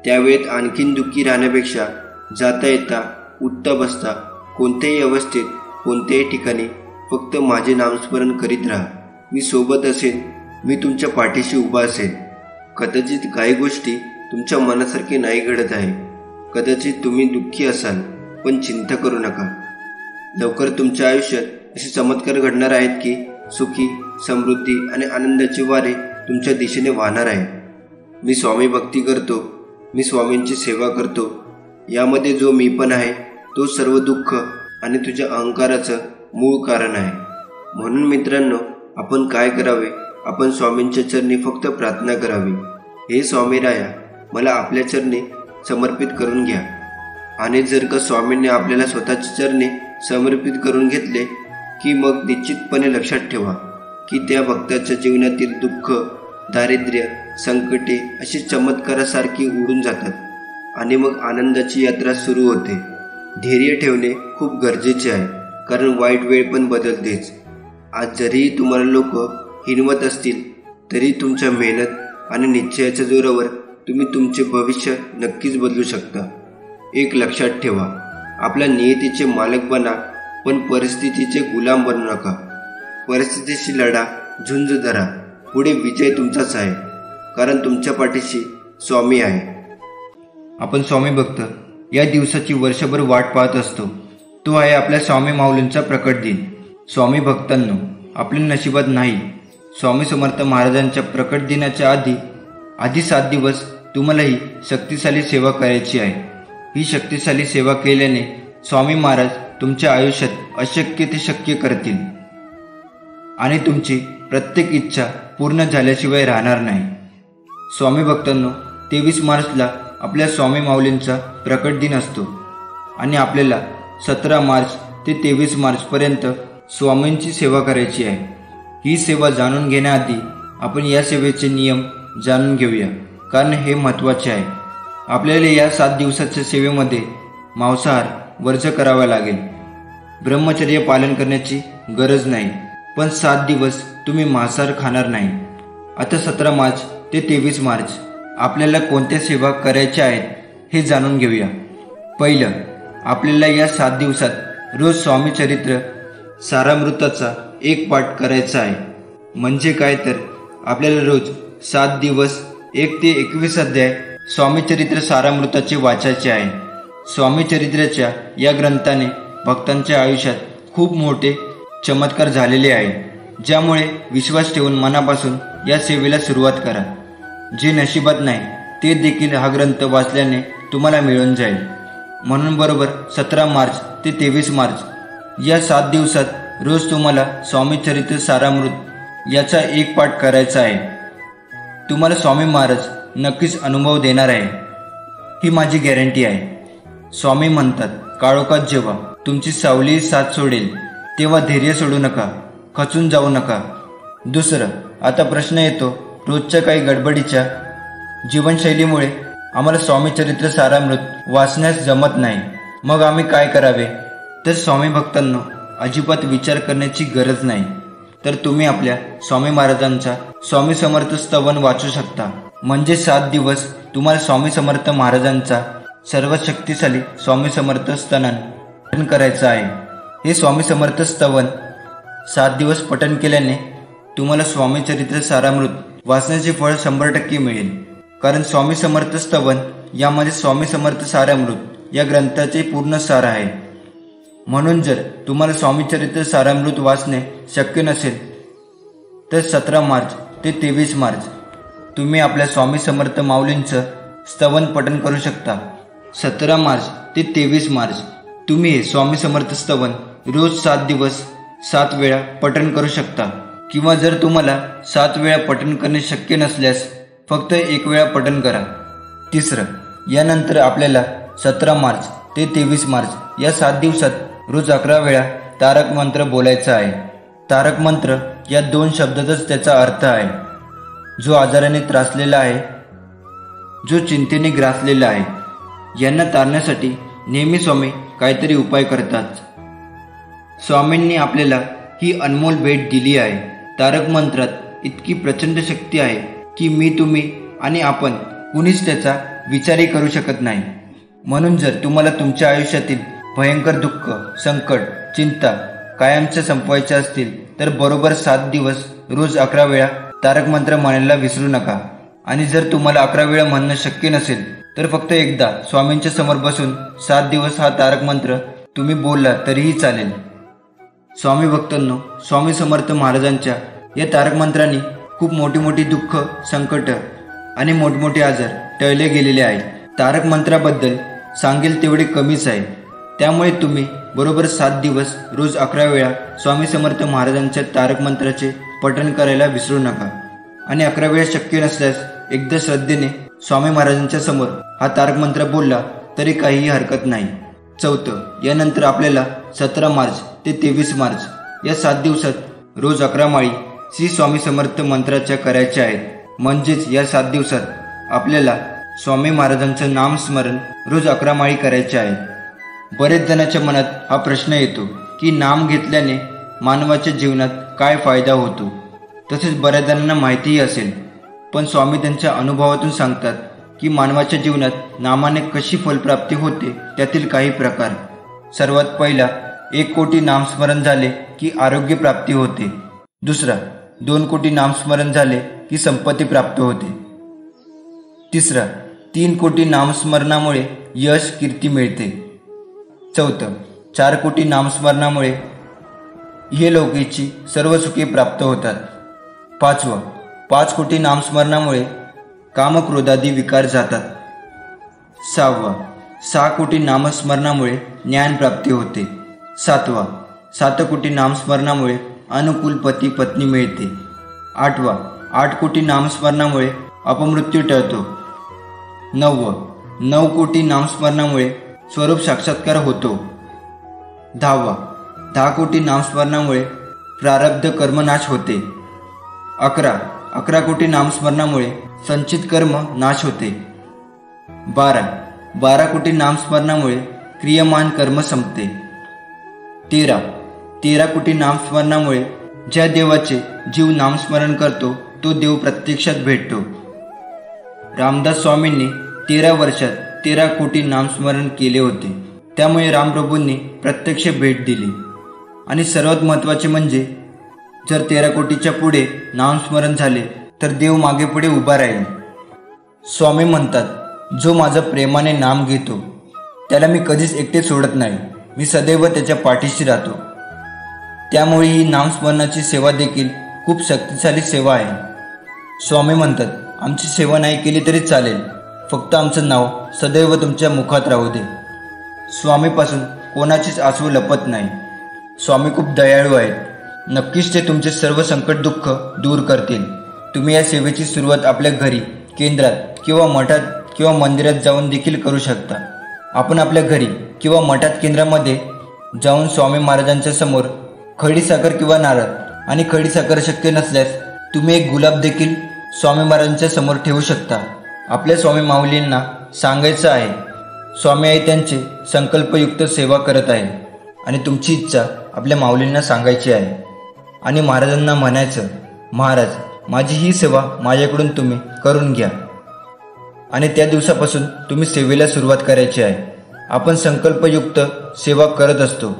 त्यावेळेत आणखीन दुःखी राहण्यापेक्षा जाता येता उठता बसता कोणत्याही अवस्थेत कोणत्याही ठिकाणी फक्त माझे नामस्मरण करीत राहा. मी सोबत असेन, मी तुमच्या पाठीशी उभा असेन. कदाचित काही गोष्टी तुमच्या मनासारखे नाही घडत आहे, कदाचित तुम्ही दुःखी असाल, पण चिंता करू नका. लवकर तुमच्या आयुष्यात असे चमत्कार घडणार आहेत की सुखी, समृद्धी आणि आनंदाचे वारे तुमच्या दिशेने वाहणार आहे. मी स्वामी भक्ती करतो, मी स्वामींची सेवा करतो, यामध्ये जो मी पण आहे तो सर्व दुःख आणि तुझ्या अहंकाराचं मूळ कारण आहे. म्हणून मित्रांनो, आपण काय करावे? आपण स्वामींच्या चरणी फक्त प्रार्थना करावी, हे स्वामीराया मला आपल्या चरणी समर्पित करून घ्या. आणि जर का स्वामींनी आपल्याला स्वतःच्या चरणी समर्पित करून घेतले की मग निश्चितपणे लक्षात ठेवा की त्या भक्ताच्या जीवनातील दुःख, दारिद्र्य, संकटे अशी चमत्कारासारखी उडून जातात आणि मग आनंदाची यात्रा सुरू होते. धैर्य ठेवणे खूप गरजेचे आहे, कारण वाईट वेळ पण बदलतेच. आज जरीही तुम्हाला लोक हिणवत असतील तरी तुमच्या मेहनत आणि निश्चयाच्या जोरावर तुम्ही तुमचे भविष्य नक्कीच बदलू शकता. एक लक्षात ठेवा, आपल्या नियतीचे मालक बना, पण परिस्थितीचे गुलाम बनू नका. परिस्थितीशी लढा, झुंज धरा, पुढे विजय तुमचाच आहे, कारण तुमच्या पाठीशी स्वामी आहे. आपण स्वामी भक्त या दिवसाची वर्षभर वाट पाहत असतो. तो आहे आपल्या स्वामी माऊलींचा प्रकट दिन. स्वामी भक्तांनो, आपल्या नशिबात नाही, स्वामी समर्थ महाराजांच्या प्रकट दिनाच्या आधी 7 दिवस तुम्हाला ही शक्तिशाली सेवा करायची आहे. ही शक्तिशाली सेवा केल्याने स्वामी महाराज तुमच्या आयुष्यात अशक्य ते शक्य करतील आणि तुमची प्रत्येक इच्छा पूर्ण झाल्याशिवाय राहणार नाही. स्वामी भक्तांनो, 23 मार्चला आपल्या स्वामी माऊलींचा प्रकट दिन असतो आणि आपल्याला 17 मार्च ते 23 मार्चपर्यंत स्वामींची सेवा करायची आहे. ही सेवा जाणून घेण्याआधी आपण या सेवेचे नियम जाणून घेऊया, कारण हे महत्त्वाचे आहे. आपल्याला या 7 दिवसाच्या सेवेमध्ये मांसाहार वर्ज करावा लागेल. ब्रह्मचर्य पालन करण्याची गरज नाही, पण 7 दिवस तुम्ही मांसाहार खाणार नाही. आता 17 मार्च ते 23 मार्च आपल्याला कोणत्या सेवा करायच्या आहेत हे जाणून घेऊया. पहिलं, आपल्याला या 7 दिवसात रोज स्वामी चरित्र सारामृताचा 1 पाठ करायचा आहे. म्हणजे काय तर आपल्याला रोज 7 दिवस 1 ते 21 अध्याय स्वामी चरित्र सारामृताचे वाचायचे आहे. स्वामी चरित्राच्या या ग्रंथाने भक्तांच्या आयुष्यात खूप मोठे चमत्कार झालेले आहे, ज्यामुळे विश्वास ठेवून मनापासून या सेवेला सुरुवात करा. जे नशिबात नाही ते देखील हा ग्रंथ वाचल्याने तुम्हाला मिळून जाईल. म्हणून बरोबर 17 मार्च ते 23 मार्च या 7 दिवसात रोज तुम्हाला स्वामी चरित्र सारामृत याचा 1 पाठ करायचा आहे. तुम्हाला स्वामी महाराज नक्कीच अनुभव देणार आहे, ही माझी गॅरंटी आहे. स्वामी म्हणतात, काळोखात जेव्हा तुमची सावली साथ सोडेल तेव्हा धैर्य सोडू नका, खचून जाऊ नका. दुसरं, आता प्रश्न येतो, रोजच्या काही गडबडीच्या जीवनशैलीमुळे आम्हाला स्वामी चरित्र सारामृत वाचण्यास जमत नाही, मग आम्ही काय करावे? तर स्वामी भक्तांनो, अजिबात विचार करण्याची गरज नाही. तर तुम्ही आपल्या स्वामी महाराजांचा स्वामी समर्थ स्तवन वाचू शकता. म्हणजे 7 दिवस तुम्हाला स्वामी समर्थ महाराजांचा सर्वात शक्तिशाली स्वामी समर्थ स्तवन पठण करायचं आहे. हे स्वामी समर्थ स्तवन 7 दिवस पठण केल्याने तुम्हाला स्वामी चरित्र सारामृत वाचण्याचे फळ 100% मिळेल. कारण स्वामी समर्थ स्तवन यामध्ये स्वामी समर्थ सारामृत या ग्रंथाचे पूर्ण सार आहे. म्हणून जर तुम्हाला स्वामी चरित्र सारामृत वाचणे शक्य नसेल तर 17 मार्च ते 23 मार्च तुम्ही आपल्या स्वामी समर्थ माऊलींचं स्तवन पठण करू शकता. 17 मार्च ते 23 मार्च तुम्ही हे स्वामी समर्थ स्तवन रोज 7 दिवस 7 वेळा पठण करू शकता. किंवा जर तुम्हाला 7 वेळा पठण करणे शक्य नसल्यास फक्त 1 वेळा पठण करा. तिसरं, यानंतर आपल्याला 17 मार्च ते 23 मार्च या 7 दिवसात रोज 11 वेळा तारक मंत्र बोलायचा आहे. तारक मंत्र या 2 शब्दातच त्याचा अर्थ आहे. जो आजाराने त्रासलेला आहे, जो चिंतेने ग्रासलेला आहे, यांना तारण्यासाठी नेहमी स्वामी काहीतरी उपाय करतात. स्वामींनी आपल्याला ही अनमोल भेट दिली आहे. तारक मंत्रात इतकी प्रचंड शक्ती आहे की मी, तुम्ही आणि आपण कुणीच त्याचा विचारही करू शकत नाही. म्हणून जर तुम्हाला तुमच्या आयुष्यातील भयंकर दुःख, संकट, चिंता कायमच्या संपवायच्या असतील तर बरोबर 7 दिवस रोज 11 वेळा तारक मंत्र म्हणायला विसरू नका. आणि जर तुम्हाला 11 वेळा म्हणणं शक्य नसेल तर फक्त एकदा स्वामींच्या समोर बसून 7 दिवस हा तारक मंत्र तुम्ही बोलला तरीही चालेल. स्वामी भक्तांनो, स्वामी समर्थ महाराजांच्या या तारक मंत्रांनी खूप मोठी मोठी दुःख, संकट आणि मोठमोठे आजार टळले गेलेले आहे. तारक मंत्राबद्दल सांगेल तेवढे कमीच आहे. त्यामुळे तुम्ही बरोबर 7 दिवस रोज 11 वेळा स्वामी समर्थ महाराजांच्या तारक मंत्राचे पठण करायला विसरू नका. आणि 11 वेळा शक्य नसल्यास एकदा श्रद्धेने स्वामी महाराजांच्या समोर हा तारक मंत्र बोलला तरी काहीही हरकत नाही. चौथं, यानंतर आपल्याला 17 मार्च ते 23 मार्च या 7 दिवसात रोज 11 माळी श्री स्वामी समर्थ मंत्राच्या करायच्या आहेत. म्हणजेच या 7 दिवसात आपल्याला स्वामी महाराजांचं नामस्मरण रोज 11 माळी करायचे आहे. बरेच जणांच्या मनात हा प्रश्न येतो की नाम घेतल्याने मानवाच्या जीवनात काय फायदा होतो. तसेच बऱ्याच जणांना माहितीही असेल, पण स्वामी त्यांच्या अनुभवातून सांगतात की मानवाच्या जीवनात नामाने कशी फलप्राप्ती होते त्यातील काही प्रकार. सर्वात पहिला, 1 कोटी नामस्मरण झाले की आरोग्य प्राप्ती होते. दुसरा, 2 कोटी नामस्मरण झाले की संपत्ती प्राप्त होते. तिसरा, 3 कोटी नामस्मरणामुळे यश, कीर्ती मिळते. चौथं, 4 कोटी नामस्मरणामुळे इहलोकीची सर्व सुखे प्राप्त होतात. पाचवं, 5 कोटी नामस्मरणामुळे कामक्रोधादी विकार जातात. 6वं, 6 कोटी नामस्मरणामुळे ज्ञानप्राप्ती होते. 7वां, 7 कोटी नामस्मरणामुळे अनुकूल पती पत्नी मिळते. 8वां, 8 कोटी नामस्मरणामुळे अपमृत्यू टळतो. 9वं, 9 कोटी नामस्मरणामुळे स्वरूप साक्षात्कार होतो. 10वां, 10 कोटी नामस्मरणामुळे प्रारब्ध कर्मनाश होते. 11 कोटी नामस्मरणामुळे संचित कर्म नाश होते. 12 कोटी नामस्मरणामुळे क्रियमान कर्म संपते. 13 कोटी नामस्मरणामुळे ज्या देवाचे जीव नामस्मरण करतो तो देव प्रत्यक्षात भेटतो. रामदास स्वामींनी 13 वर्षात 13 कोटी नामस्मरण केले होते. त्यामुळे रामप्रभूंनी प्रत्यक्ष भेट दिली. आणि सर्वात महत्त्वाचे म्हणजे जर 13 कोटीच्या पुढे नामस्मरण झाले तर देव मागे पुढे उभा राहील. स्वामी म्हणतात, जो माझं प्रेमाने नाम घेतो त्याला मी कधीच एकटे सोडत नाही. मी सदैव त्याच्या पाठीशी राहतो. त्यामुळे ही नामस्मरणाची सेवा देखील खूप शक्तिशाली सेवा आहे. स्वामी म्हणतात, आमची सेवा नाही केली तरी चालेल, फक्त आमचं नाव सदैव तुमच्या मुखात राहू दे. स्वामीपासून कोणाचीच आसू लपत नाही. स्वामी खूप दयाळू आहेत. नक्कीच ते तुमचे सर्व संकट, दुःख दूर करतील. तुम्ही या सेवेची सुरुवात आपल्या घरी, केंद्रात किंवा मठात किंवा मंदिरात जाऊन देखील करू शकता. आपण आपल्या घरी किंवा मठात, केंद्रामध्ये जाऊन स्वामी महाराजांच्या समोर खडीसाखर किंवा नारळ, आणि खडीसाखर शक्य नसल्यास तुम्ही एक गुलाब देखील स्वामी महाराजांच्या समोर ठेवू शकता. आपल्या स्वामी माऊलींना सांगायचं आहे, स्वामी आई त्यांचे संकल्पयुक्त सेवा करत आहे आणि तुमची इच्छा आपल्या माऊलींना सांगायची आहे. आणि महाराजांना म्हणायचं, महाराज, माझी ही सेवा माझ्याकडून तुम्ही करून घ्या. आणि त्या दिवसापासून तुम्ही सेवेला सुरुवात करायची आहे. आपण संकल्पयुक्त सेवा करत असतो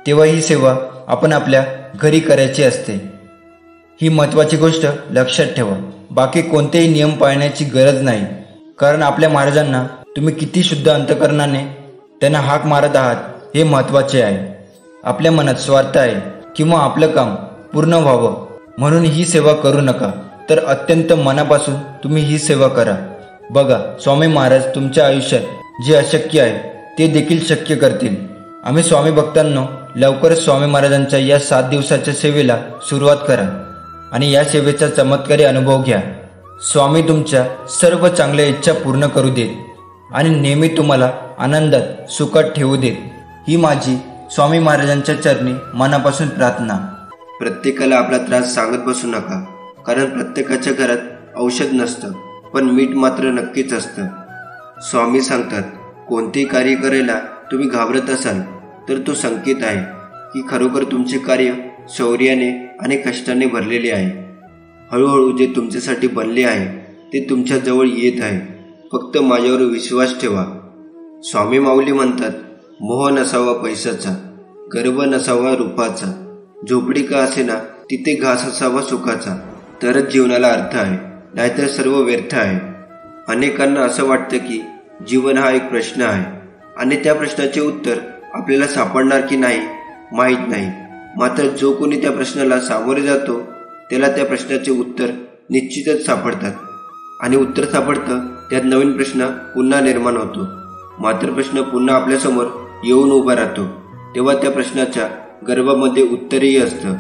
तेव्हा ही सेवा आपण आपल्या घरी करायची असते. ही महत्त्वाची गोष्ट लक्षात ठेवा. बाकी कोणतेही नियम पाळण्याची गरज नाही, कारण आपल्या महाराजांना तुम्ही किती शुद्ध अंतकरणाने त्यांना हाक मारत आहात हे महत्त्वाचे आहे. आपल्या मनात स्वार्थ आहे किंवा आपलं काम पूर्ण व्हावं म्हणून ही सेवा करू नका, तर अत्यंत मनापासून तुम्ही ही सेवा करा. बघा, स्वामी महाराज तुमच्या आयुष्यात जे अशक्य आहे ते देखील शक्य करतील. आम्ही स्वामी भक्तांनो, लवकरच स्वामी महाराजांच्या या 7 दिवसाच्या सेवेला सुरुवात करा आणि या सेवेचा चमत्कारी अनुभव घ्या. स्वामी तुमच्या सर्व चांगल्या इच्छा पूर्ण करू देत आणि नेहमी तुम्हाला आनंदात, सुखात ठेवू देत. ही माझी स्वामी महाराजांच्या चरणी मनापासून प्रार्थना. प्रत्येकाला आपला त्रास सांगत बसू नका, कारण प्रत्येकाच्या घरात औषध नसतं, पण मीठ मात्र नक्कीच असतं. स्वामी सांगतात, कोणतेही कार्य करायला तुम्ही घाबरत असाल तर तो संकेत आहे की खरोखर तुमचे कार्य शौर्याने आणि कष्टाने भरलेले आहे. हळूहळू जे तुमच्यासाठी बनले आहे ते तुमच्या जवळ येत आहे. फक्त माझ्यावर विश्वास ठेवा. स्वामी माऊली म्हणतात, मोह नसावा पैशाचा, गर्व नसावा रूपाचा, झोपडी का असेना तिथे घास असावा सुखाचा, तरच जीवनाला अर्थ आहे, नाहीतर सर्व व्यर्थ आहे. अनेकांना असं वाटतं की जीवन हा एक प्रश्न आहे आणि त्या प्रश्नाचे उत्तर आपल्याला सापडणार की नाही माहीत नाही. मात्र जो कोणी त्या प्रश्नाला सामोरे जातो त्याला त्या प्रश्नाचे उत्तर निश्चितच सापडतात आणि उत्तर सापडतं त्यात नवीन प्रश्न पुन्हा निर्माण होतो. मात्र प्रश्न पुन्हा आपल्यासमोर येऊन उभा राहतो तेव्हा त्या प्रश्नाच्या गर्भामध्ये उत्तरही असतं.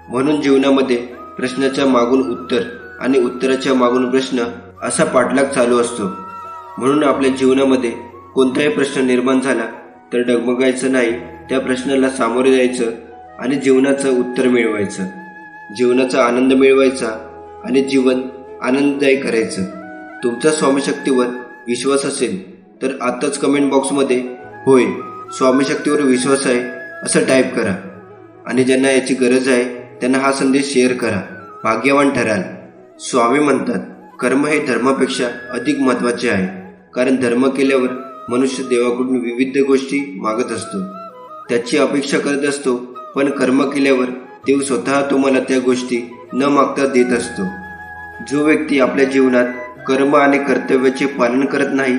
म्हणून जीवनामध्ये प्रश्नाच्या मागून उत्तर आणि उत्तराच्या मागून प्रश्न असा पाठलाग चालू असतो. म्हणून आपल्या जीवनामध्ये कोणताही प्रश्न निर्माण झाला तर डगमगायचं नाही, त्या प्रश्नाला सामोरे जायचं आणि जीवनाचं उत्तर मिळवायचं, जीवनाचा आनंद मिळवायचा आणि जीवन आनंददायी करायचं. तुमचा स्वामीशक्तीवर विश्वास असेल तर आताच कमेंट बॉक्समध्ये होय स्वामीशक्तीवर विश्वास आहे असं टाईप करा आणि ज्यांना याची गरज आहे त्यांना हा संदेश शेअर करा. भाग्यवान ठराल. स्वामी म्हणतात, कर्म हे धर्मापेक्षा अधिक महत्त्वाचे आहे, कारण धर्म केल्यावर मनुष्य देवाकडून विविध गोष्टी मागत असतो, त्याची अपेक्षा करत असतो. पण कर्म केल्यावर देव स्वतः तुम्हाला त्या गोष्टी न मागता देत असतो. जो व्यक्ती आपल्या जीवनात कर्म आणि कर्तव्याचे पालन करत नाही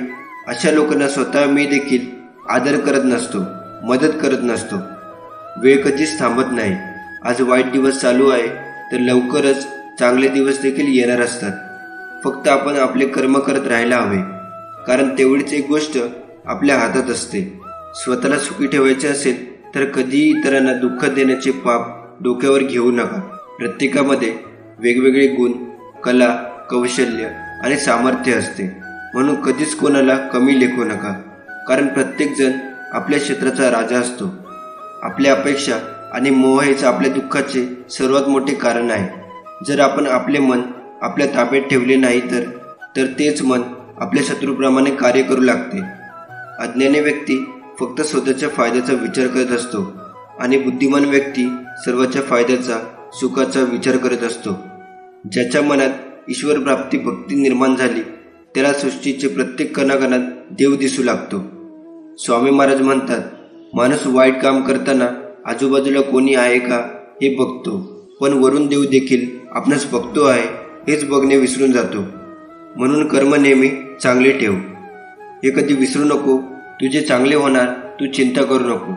अशा लोकांना स्वतः मी देखील आदर करत नसतो, मदत करत नसतो. वेळ कधीच थांबत नाही. आज वाईट दिवस चालू आहे तर लवकरच चांगले दिवस देखील येणार असतात. फक्त आपण आपले कर्म करत राहायला हवे, कारण तेवढीच एक गोष्ट आपल्या हातात असते. स्वतःला सुखी ठेवायचे असेल तर कधीही इतरांना दुःख देण्याचे पाप डोक्यावर घेऊ नका. प्रत्येकामध्ये वेगवेगळे गुण, कला, कौशल्य आणि सामर्थ्य असते, म्हणून कधीच कोणाला कमी लेखू नका, कारण प्रत्येकजण आपल्या क्षेत्राचा राजा असतो. आपल्या अपेक्षा आणि मोह हेच आपल्या दुःखाचे सर्वात मोठे कारण आहे. जर आपण आपले मन आपल्या ताब्यात ठेवले नाही तर तेच मन आपल्या शत्रूप्रमाणे कार्य करू लागते. अज्ञानी व्यक्ती फक्त स्वतःच्या फायद्याचा विचार करत असतो आणि बुद्धिमान व्यक्ती सर्वांच्या फायद्याचा, सुखाचा विचार करत असतो. ज्याच्या मनात ईश्वर प्राप्ती भक्ती निर्माण झाली त्याला सृष्टीचे प्रत्येक कणाकणात देव दिसू लागतो. स्वामी महाराज म्हणतात, माणूस वाईट काम करताना आजूबाजूला कोणी आहे का हे बघतो, पण वरून देव देखील आपणास बघतो आहे हेच बघणे विसरून जातो. म्हणून कर्म नेहमी चांगले ठेव. हे कधी विसरू नको, तुझे चांगले होणार, तू चिंता करू नको,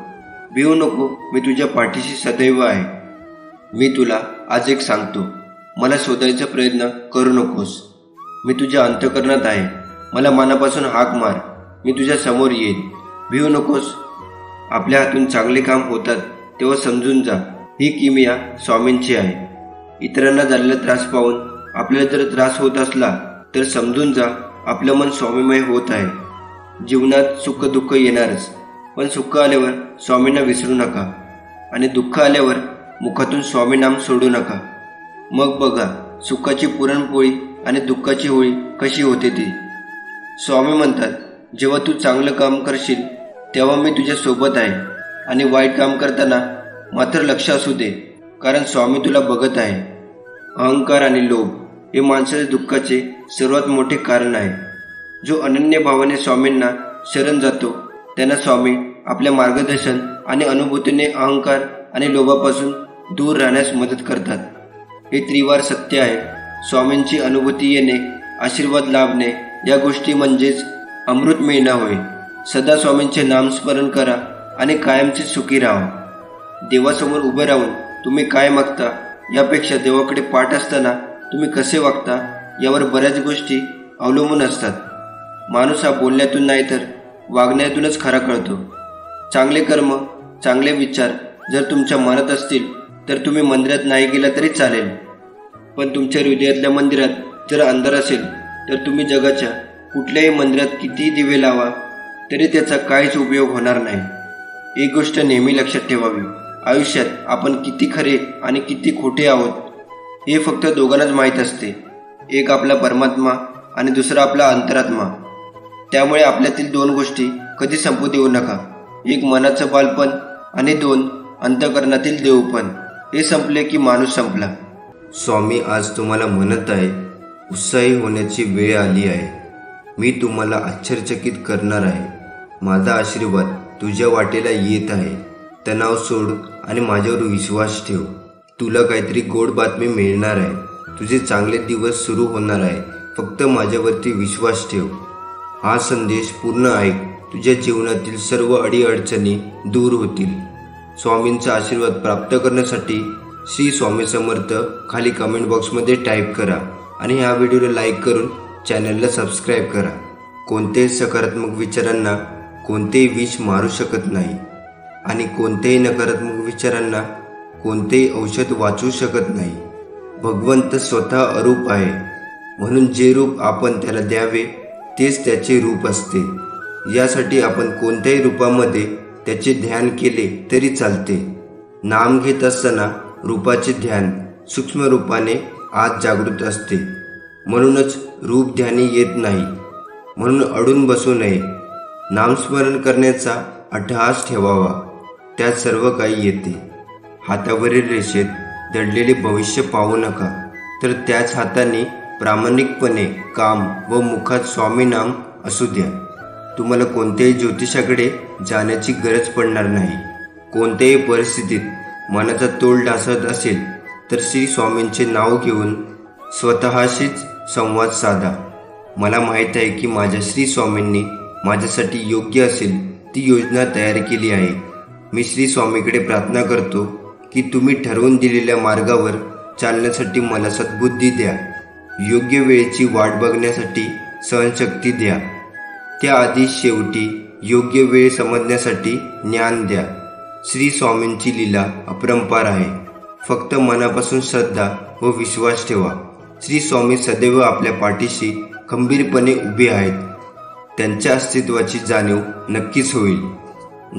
भिवू नको, मी तुझ्या पाठीशी सदैव आहे. मी तुला आज एक सांगतो, मला शोधायचा प्रयत्न करू नकोस. मी तुझ्या अंतःकरणात आहे, मला मनापासून हाक मार, मी तुझ्या समोर येईन. भिवू नकोस. आपल्या हातून चांगले काम होतात तेव्हा समजून जा ही किमया स्वामींची आहे. इतरांना झालेला त्रास पाहून आपल्याला जर त्रास होत असला तर समजून जा आपलं मन स्वामीमय होत आहे. जीवनात सुख दुःख येणारच, पण सुख आल्यावर स्वामींना विसरू नका आणि दुःख आल्यावर मुखातून स्वामी नाम सोडू नका. मग बघा सुखाची पुरणपोळी आणि दुःखाची होळी कशी होते ती. स्वामी म्हणतात, जेव्हा तू चांगलं काम करशील तेव्हा मी तुझ्या सोबत आहे आणि वाईट काम करताना मात्र लक्ष असू दे, कारण स्वामी तुला बघत आहे. अहंकार आणि लोभ हे माणसाच्या दुःखाचे सर्वात मोठे कारण आहे. जो अनन्य भावाने स्वामींना शरण जातो त्यांना स्वामी आपल्या मार्गदर्शन आणि अनुभूतीने अहंकार आणि लोभापासून दूर राहण्यास मदत करतात. हे त्रिवार सत्य आहे. स्वामींची अनुभूती येणे, आशीर्वाद लाभणे या गोष्टी म्हणजेच अमृत मिळणं होय. सदा स्वामींचे नामस्मरण करा आणि कायमचे सुखी राहा. देवासमोर उभं राहून तुम्ही काय मागता यापेक्षा देवाकडे पाठ असताना तुम्ही कसे वागता यावर बऱ्याच गोष्टी अवलंबून असतात. माणूस हा बोलण्यातून नाही तर वागण्यातूनच खरा कळतो. चांगले कर्म, चांगले विचार जर तुमच्या मनात असतील तर तुम्ही मंदिरात नाही गेला तरी चालेल, पण तुमच्या हृदयातल्या मंदिरात जर अंधार असेल तर तुम्ही जगाच्या कुठल्याही मंदिरात कितीही दिवे लावा तरी त्याचा काहीच उपयोग होणार नाही. एक गोष्ट नेहमी लक्षात ठेवावी, आयुष्यात आपण किती खरे आणि किती खोटे आहोत हे फक्त दोघांनाच माहीत असते. एक आपला परमात्मा आणि दुसरा आपला अंतरात्मा. त्यामुळे आपल्यातील दोन गोष्टी कधी संपू देऊ नका. एक मनाचं बालपण आणि दोन अंतःकरणातील देवपण. हे संपले की माणूस संपला. स्वामी आज तुम्हाला म्हणत आहे, उत्साही होण्याची वेळ आली आहे. मी तुम्हाला आश्चर्यचकित करणार आहे. माझा आशीर्वाद तुझ्या वाटेला येत आहे. तणाव सोड आणि माझ्यावर विश्वास ठेव. तुला काहीतरी गोड बातमी मिळणार आहे. तुझे चांगले दिवस सुरू होणार आहे. फक्त माझ्यावरती विश्वास ठेव. हा संदेश पूर्ण ऐक. तुझ्या जीवनातील सर्व अडीअडचणी दूर होतील. स्वामींचा आशीर्वाद प्राप्त करण्यासाठी श्री स्वामी समर्थ खाली कमेंट बॉक्समध्ये टाईप करा आणि ह्या व्हिडिओला लाईक करून चॅनलला सबस्क्राईब करा. कोणत्याही सकारात्मक विचारांना कोणतेही विष मारू शकत नाही आणि कोणत्याही नकारात्मक विचारांना कोणतेही औषध वाचवू शकत नाही. भगवंत स्वतः अरूप आहे, म्हणून जे रूप आपण त्याला द्यावे तेच त्याचे रूप असते. यासाठी आपण कोणत्याही रूपामध्ये त्याचे ध्यान केले तरी चालते. नाम घेत असताना रूपाचे ध्यान सूक्ष्म रूपाने आत जागृत असते. म्हणूनच रूप ध्यानी येत नाही. म्हणून अडून बसू नये. नामस्मरण करण्याचा अट्टहास ठेवावा. त्यात सर्व काही येते. हातावरील रेषेत दडलेले भविष्य पाहू नका, तर त्याच हाताने प्रामाणिकपणे काम व मुखात स्वामी नाम असू द्या. तुम्हाला कोणत्याही ज्योतिषाकडे जाण्याची गरज पडणार नाही. कोणत्याही परिस्थितीत मनाचा तोल ढासळत असेल तर श्री स्वामींचे नाव घेऊन स्वतःशीच संवाद साधा. मला माहीत आहे की माझ्या श्री स्वामींनी माझ्यासाठी योग्य असेल ती योजना तयार केली आहे. मी श्री स्वामीकडे प्रार्थना करतो की तुम्ही ठरवून दिलेल्या मार्गावर चालण्यासाठी मला सद्बुद्धी द्या. योग्य वेळेची वाट बघण्यासाठी सहनशक्ती द्या. त्याआधी शेवटी योग्य वेळ समजण्यासाठी ज्ञान द्या. श्री स्वामींची लीला अपरंपार आहे. फक्त मनापासून श्रद्धा व विश्वास ठेवा. श्री स्वामी सदैव आपल्या पाठीशी खंबीरपणे उभे आहेत. त्यांच्या अस्तित्वाची जाणीव नक्कीच होईल.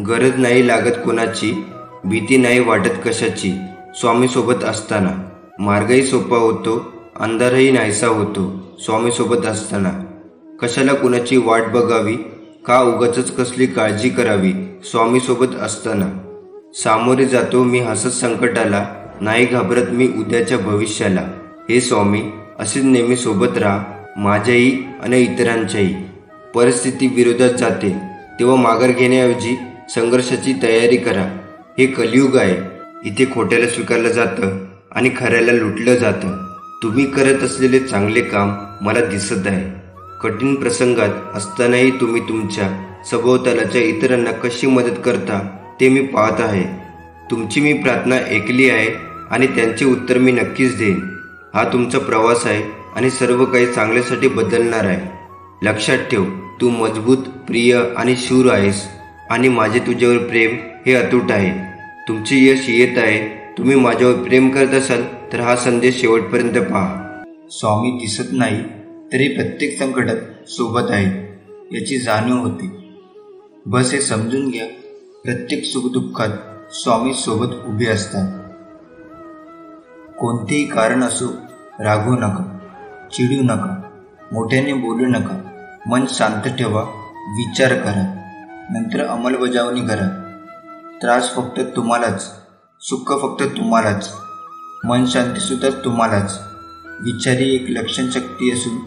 गरज नाही लागत कोणाची, भीती नाही वाटत कशाची. स्वामीसोबत असताना मार्गही सोपा होतो, अंधारही नाहीसा होतो. स्वामीसोबत असताना कशाला कुणाची वाट बघावी, का उगाचच कसली काळजी करावी. स्वामीसोबत असताना सामोरे जातो मी हसत संकटाला, नाही घाबरत मी उद्याच्या भविष्याला. हे स्वामी, असेच नेहमी सोबत राहा, माझ्याही आणि इतरांच्याही. परिस्थिती विरोधात जाते तेव्हा माघार घेण्याऐवजी संघर्षाची तयारी करा. हे कलियुग आहे. इथे खोट्याला स्वीकारलं जातं आणि खऱ्याला लुटलं जातं. तुम्ही करत असलेले चांगले काम मला दिसत आहे. कठीण प्रसंगात असतानाही तुम्ही तुमच्या सभोवतालच्या इतरांना कशी मदत करता ते मी पाहत आहे. तुमची मी प्रार्थना ऐकली आहे आणि त्यांचे उत्तर मी नक्कीच देईन. हा तुमचा प्रवास आहे आणि सर्व काही चांगल्यासाठी बदलणार आहे. लक्षात ठेव, तू मजबूत, प्रिय आणि शूर आहेस आणि माझे तुझ्यावर प्रेम हे अतूट आहे. तुमचे यश येत आहे. तुम्ही माझ्यावर प्रेम करत असाल तर हा संदेश शेवटपर्यंत पहा. स्वामी दिसत नाही तरी प्रत्येक संकटात सोबत आहे याची जाणीव होते. बस हे समजून घ्या, प्रत्येक सुखदुःखात स्वामी सोबत उभे असतात. कोणतेही कारण असो, रागवू नका, चिडू नका, मोठ्याने बोलू नका. मन शांत ठेवा, विचार करा, नंतर अंमलबजावणी करा. त्रास फक्त तुम्हालाच, सुख फक्त तुम्हालाच, मन शांतीसुद्धा तुम्हालाच. विचार ही एक लक्षणशक्ती असून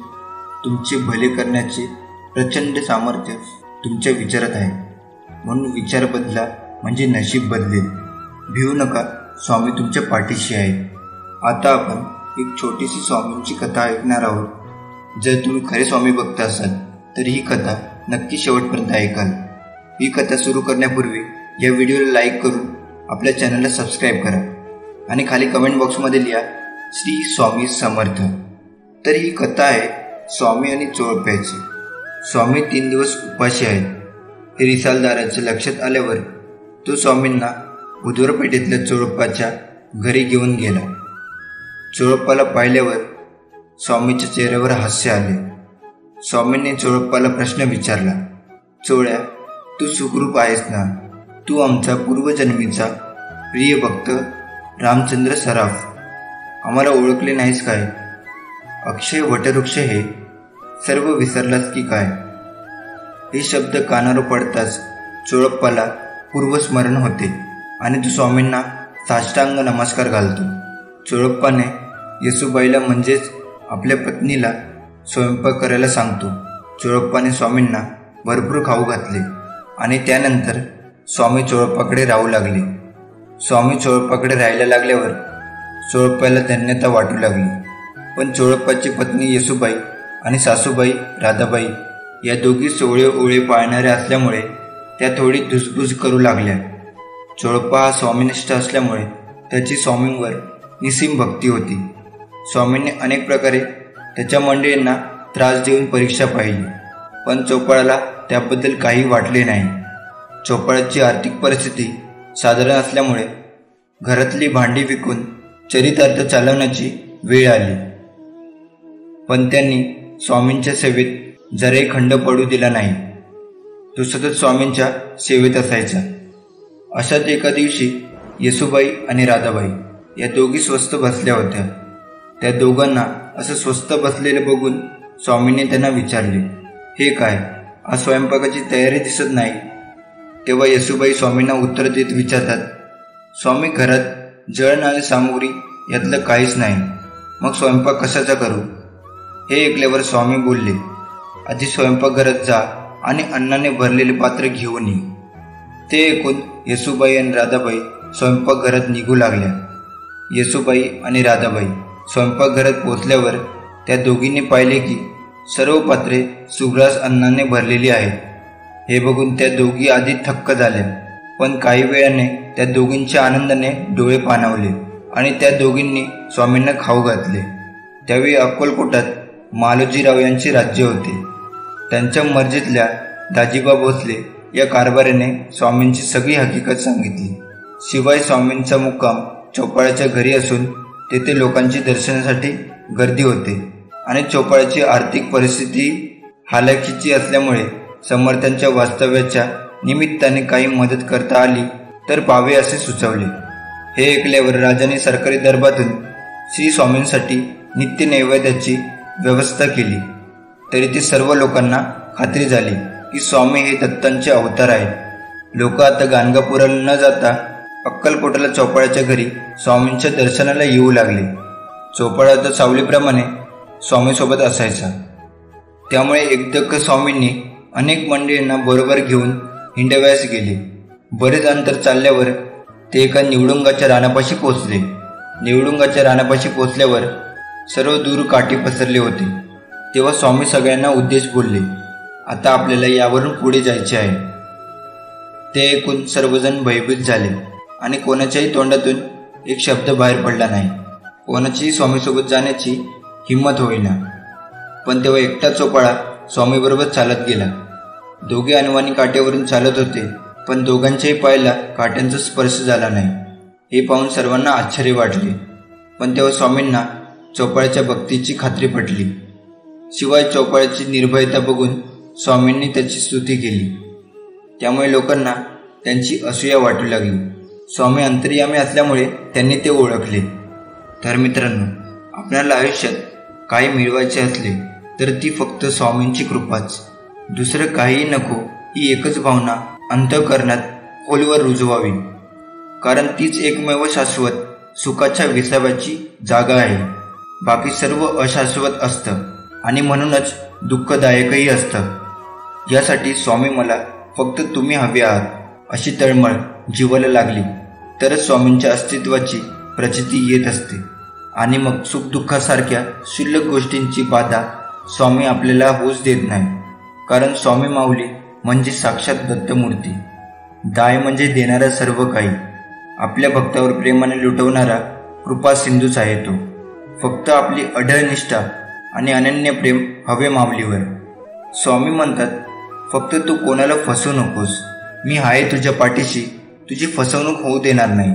तुमचे भले करण्याचे प्रचंड सामर्थ्य तुमच्या विचारात आहे. म्हणून विचार बदला म्हणजे नशीब बदलेल. भिवू नका, स्वामी तुमच्या पाठीशी आहे. आता आपण एक छोटीशी स्वामींची कथा ऐकणार आहोत. जर तुम्ही खरे स्वामी भक्त असाल तर ही कथा नक्की शेवटपर्यंत ऐकाल. ही कथा सुरू करण्यापूर्वी या व्हिडिओला लाईक करून आपल्या चॅनलला सबस्क्राईब करा आणि खाली कमेंट बॉक्समध्ये लिहा श्री स्वामी समर्थ. तर ही कथा आहे स्वामी आणि चोळप्याची. स्वामी 3 दिवस उपाशी आहेत हे रिसालदाराच्या लक्षात आल्यावर तो स्वामींना बुधवारपेठेतल्या चोळप्पाच्या घरी घेऊन गेला. चोळप्पाला पाहिल्यावर स्वामीच्या चेहऱ्यावर हास्य आले. स्वामींनी चोळप्पाला प्रश्न विचारला, चोळ्या, तू सुखरूप आहेस ना? तू आमचा पूर्वजन्मीचा प्रिय भक्त रामचंद्र सराफ. आम्हाला ओळखले नाहीस काय? अक्षय वटवृक्ष हे सर्व विसरलास की काय? हे शब्द कानावर पडताच चोळप्पाला पूर्वस्मरण होते आणि तो स्वामींना साष्टांग नमस्कार घालतो. चोळप्पाने येसूबाईला म्हणजेच आपल्या पत्नीला स्वयंपाक करायला सांगतो. चोळप्पाने स्वामींना भरपूर खाऊ घातले आणि त्यानंतर स्वामी चोळप्पाकडे राहू लागले. स्वामी चोळप्पाकडे राहायला लागल्यावर चोळप्पाला धन्यता वाटू लागली. पण चोळप्पाची पत्नी येसूबाई आणि सासूबाई राधाबाई या दोघी सोळे ओळे पाळणाऱ्या असल्यामुळे त्या थोडी धुसफूस करू लागल्या. चोळप्पा हा स्वामीनिष्ठ असल्यामुळे त्याची स्वामींवर निसीम भक्ती होती. स्वामींनी अनेक प्रकारे त्याच्या मंडळींना त्रास देऊन परीक्षा पाहिली, पण चोपाळाला त्याबद्दल काही वाटले नाही. चोपाळाची आर्थिक परिस्थिती साधारण असल्यामुळे घरातली भांडी विकून चरितार्थ चालवण्याची वेळ आली. पण त्यांनी स्वामींच्या सेवेत जराही खंड पडू दिला नाही. तो सतत स्वामींच्या सेवेत असायचा. अशाच एका दिवशी येसूबाई आणि राधाबाई या दोघी स्वस्थ बसल्या होत्या. त्या दोघांना असं स्वस्थ बसलेलं बघून स्वामींनी त्यांना विचारले, हे काय, आज स्वयंपाकाची तयारी दिसत नाही. तेव्हा येसूबाई स्वामींना उत्तर देत विचारतात, स्वामी, घरात जळणारी सामुग्री यातलं काहीच नाही, मग स्वयंपाक कशाचा करू. हे ऐकल्यावर स्वामी बोलले, आधी स्वयंपाकघरात जा आणि अन्नाने भरलेले पात्र घेऊन ये. ते ऐकून येसूबाई आणि राधाबाई स्वयंपाकघरात निघू लागल्या. येसूबाई आणि राधाबाई स्वयंपाकघरात पोचल्यावर त्या दोघींनी पाहिले की सर्व पात्रे सुग्रास अन्नाने भरलेली आहेत. हे बघून त्या दोघी आधी थक्क झाल्या, पण काही वेळाने त्या दोघींच्या आनंदाने डोळे पाणावले आणि त्या दोघींनी स्वामींना खाऊ घातले. त्यावेळी अक्कलकोटात मालोजीराव यांचे राज्य होते. त्यांच्या मर्जीतल्या दाजीबा भोसले या कारभाऱ्याने स्वामींची सगळी हकीकत सांगितली. शिवाय स्वामींचा मुक्काम चोपाळाच्या घरी असून तेथे लोकांची दर्शनासाठी गर्दी होते आणि चोपाळाची आर्थिक परिस्थिती हालाखीची असल्यामुळे समर्थांच्या वास्तव्याच्या निमित्ताने काही मदत करता आली तर पावे असे सुचवले. हे ऐकल्यावर राजाने सरकारी दरबारातून श्री स्वामींसाठी नित्य नैवेद्याची व्यवस्था केली. तरी ते सर्व लोकांना खात्री झाली की स्वामी हे दत्तांचे अवतार आहेत. लोक आता गाणगापुराला न जाता अक्कलकोटाला चोपाळाच्या घरी स्वामींच्या दर्शनाला येऊ लागले. चोपाळा तर सावलीप्रमाणे स्वामीसोबत असायचा. त्यामुळे एकदा स्वामींनी अनेक मंडळींना बरोबर घेऊन हिंडव्यास गेले. बरेच अंतर चालल्यावर ते एका निवडुंगाच्या रानापाशी पोचले. निवडुंगाच्या रानापाशी पोचल्यावर सर्व दूर काठी पसरले होते. तेव्हा स्वामी सगळ्यांना उद्देश बोलले, आता आपल्याला यावरून पुढे जायचे आहे. ते ऐकून सर्वजण भयभीत झाले आणि कोणाच्याही तोंडातून एक शब्द बाहेर पडला नाही. कोणाचीही स्वामीसोबत जाण्याची हिंमत होईना. पण तेव्हा एकटा चोपाळा स्वामीबरोबर चालत गेला. दोघे अनवाणी काठ्यावरून चालत होते, पण दोघांच्याही पायाला काठ्यांचा स्पर्श झाला नाही. हे पाहून सर्वांना आश्चर्य वाटले. पण तेव्हा स्वामींना चोपाळ्याच्या भक्तीची खात्री पटली. शिवाय चोपाळ्याची निर्भयता बघून स्वामींनी त्याची स्तुती केली. त्यामुळे लोकांना त्यांची असूया वाटू लागली. स्वामी अंतर्यामी असल्यामुळे त्यांनी ते ओळखले. तर मित्रांनो, आपल्याला आयुष्यात काही मिळवायचे असले तर ती फक्त स्वामींची कृपाच, दुसरं काहीही नको, ही एकच भावना अंतःकरणात खोलवर रुजवावी. कारण तीच एकमेव शाश्वत सुखाच्या विसाव्याची जागा आहे. बाकी सर्व अशाश्वत असतं आणि म्हणूनच दुःखदायकही असतं. यासाठी स्वामी मला फक्त तुम्ही हवे आहात अशी तळमळ जीवाला लागली तरच स्वामींच्या अस्तित्वाची प्रचिती येत असते. आणि मग सुखदुःखासारख्या क्षुल्लक गोष्टींची बाधा स्वामी आपल्याला होऊच देत नाही. कारण स्वामी माऊली म्हणजे साक्षात दत्तमूर्ती. दाय म्हणजे देणारा सर्व काही. आपल्या भक्तावर प्रेमाने लुटवणारा कृपा सिंधूच आहे तो. फक्त आपली अढळ निष्ठा आणि अनन्य प्रेम हवे माऊलीवर. स्वामी म्हणतात, फक्त तू कोणाला फसवू नकोस. मी आहे तुझ्या पाठीशी, तुझी फसवणूक होऊ देणार नाही.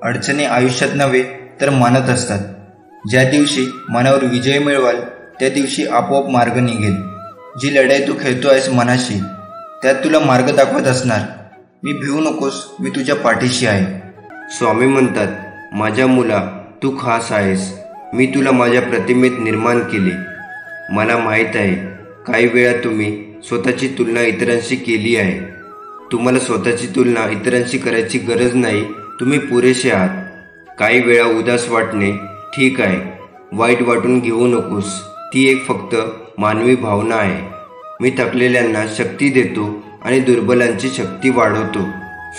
अडचणी आयुष्यात नव्हे तर मनात असतात. ज्या दिवशी मनावर विजय मिळवाल त्या दिवशी आपोआप मार्ग निघेल. जी लढाई तू खेळतो आहेस मनाशी, त्यात तुला मार्ग दाखवत असणार. मी भिवू नकोस, मी तुझ्या पाठीशी आहे. स्वामी म्हणतात, माझ्या मुला, तू खास आहेस. मी तुला माझ्या प्रतिमेत निर्माण केले. मला माहीत आहे काही वेळा तुम्ही स्वतःची तुलना इतरांशी केली आहे. तुम्हाला स्वतःची तुलना इतरांशी करायची गरज नाही. तुम्ही पुरेसे आहात. काही वेळा उदास वाटणे ठीक आहे, वाईट वाटून घेऊ नकोस. ती एक फक्त मानवी भावना आहे. मी थकलेल्यांना शक्ती देतो आणि दुर्बलांची शक्ती वाढवतो.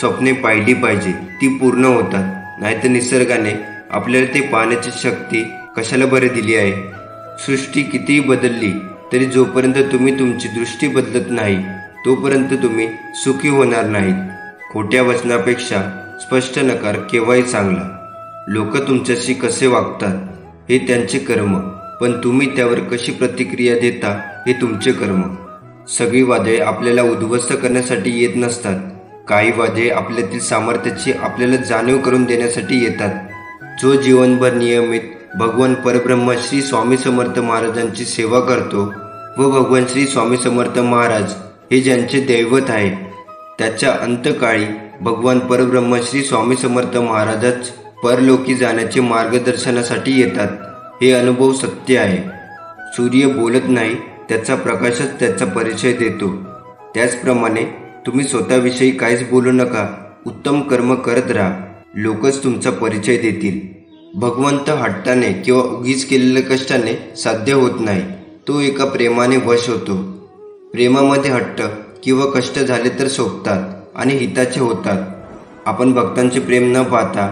स्वप्ने पाहिली पाहिजे, ती पूर्ण होतात. नाहीतर निसर्गाने आपल्याला ते पाहण्याची शक्ती कशाला बरे दिली आहे? सृष्टी कितीही बदलली तरी जोपर्यंत तुम्ही तुमची दृष्टी बदलत नाही तोपर्यंत तुम्ही सुखी होणार नाहीत. खोट्या वचनापेक्षा स्पष्ट नकार केव्हाही चांगला. लोक तुमच्याशी कसे वागतात हे त्यांचे कर्म, पण तुम्ही त्यावर कशी प्रतिक्रिया देता हे तुमचे कर्म. सगळी वादळे आपल्याला उद्ध्वस्त करण्यासाठी येत नसतात. काही वादळे आपल्यातील सामर्थ्याची आपल्याला जाणीव करून देण्यासाठी येतात. जो जीवनभर नियमित भगवान परब्रह्म श्री स्वामी समर्थ महाराजांची सेवा करतो व भगवान श्री स्वामी समर्थ महाराज हे ज्यांचे दैवत आहे, त्याच्या अंतकाळी भगवान परब्रह्म श्री स्वामी समर्थ महाराजच परलोकी जाण्याचे मार्गदर्शनासाठी येतात. हे अनुभव सत्य आहे. सूर्य बोलत नाही, त्याचा प्रकाशच त्याचा परिचय देतो. त्याचप्रमाणे तुम्ही स्वतःविषयी काहीच बोलू नका. उत्तम कर्म करत राहा. लोकच तुमचा परिचय देतील. भगवंत हट्टाने किंवा उगीच केलेल्या कष्टाने साध्य होत नाही. तो एका प्रेमाने वश होतो. प्रेमामध्ये हट्ट किंवा कष्ट झाले तर शोभतात आणि हिताचे होतात. आपण भक्तांचे प्रेम न पाहता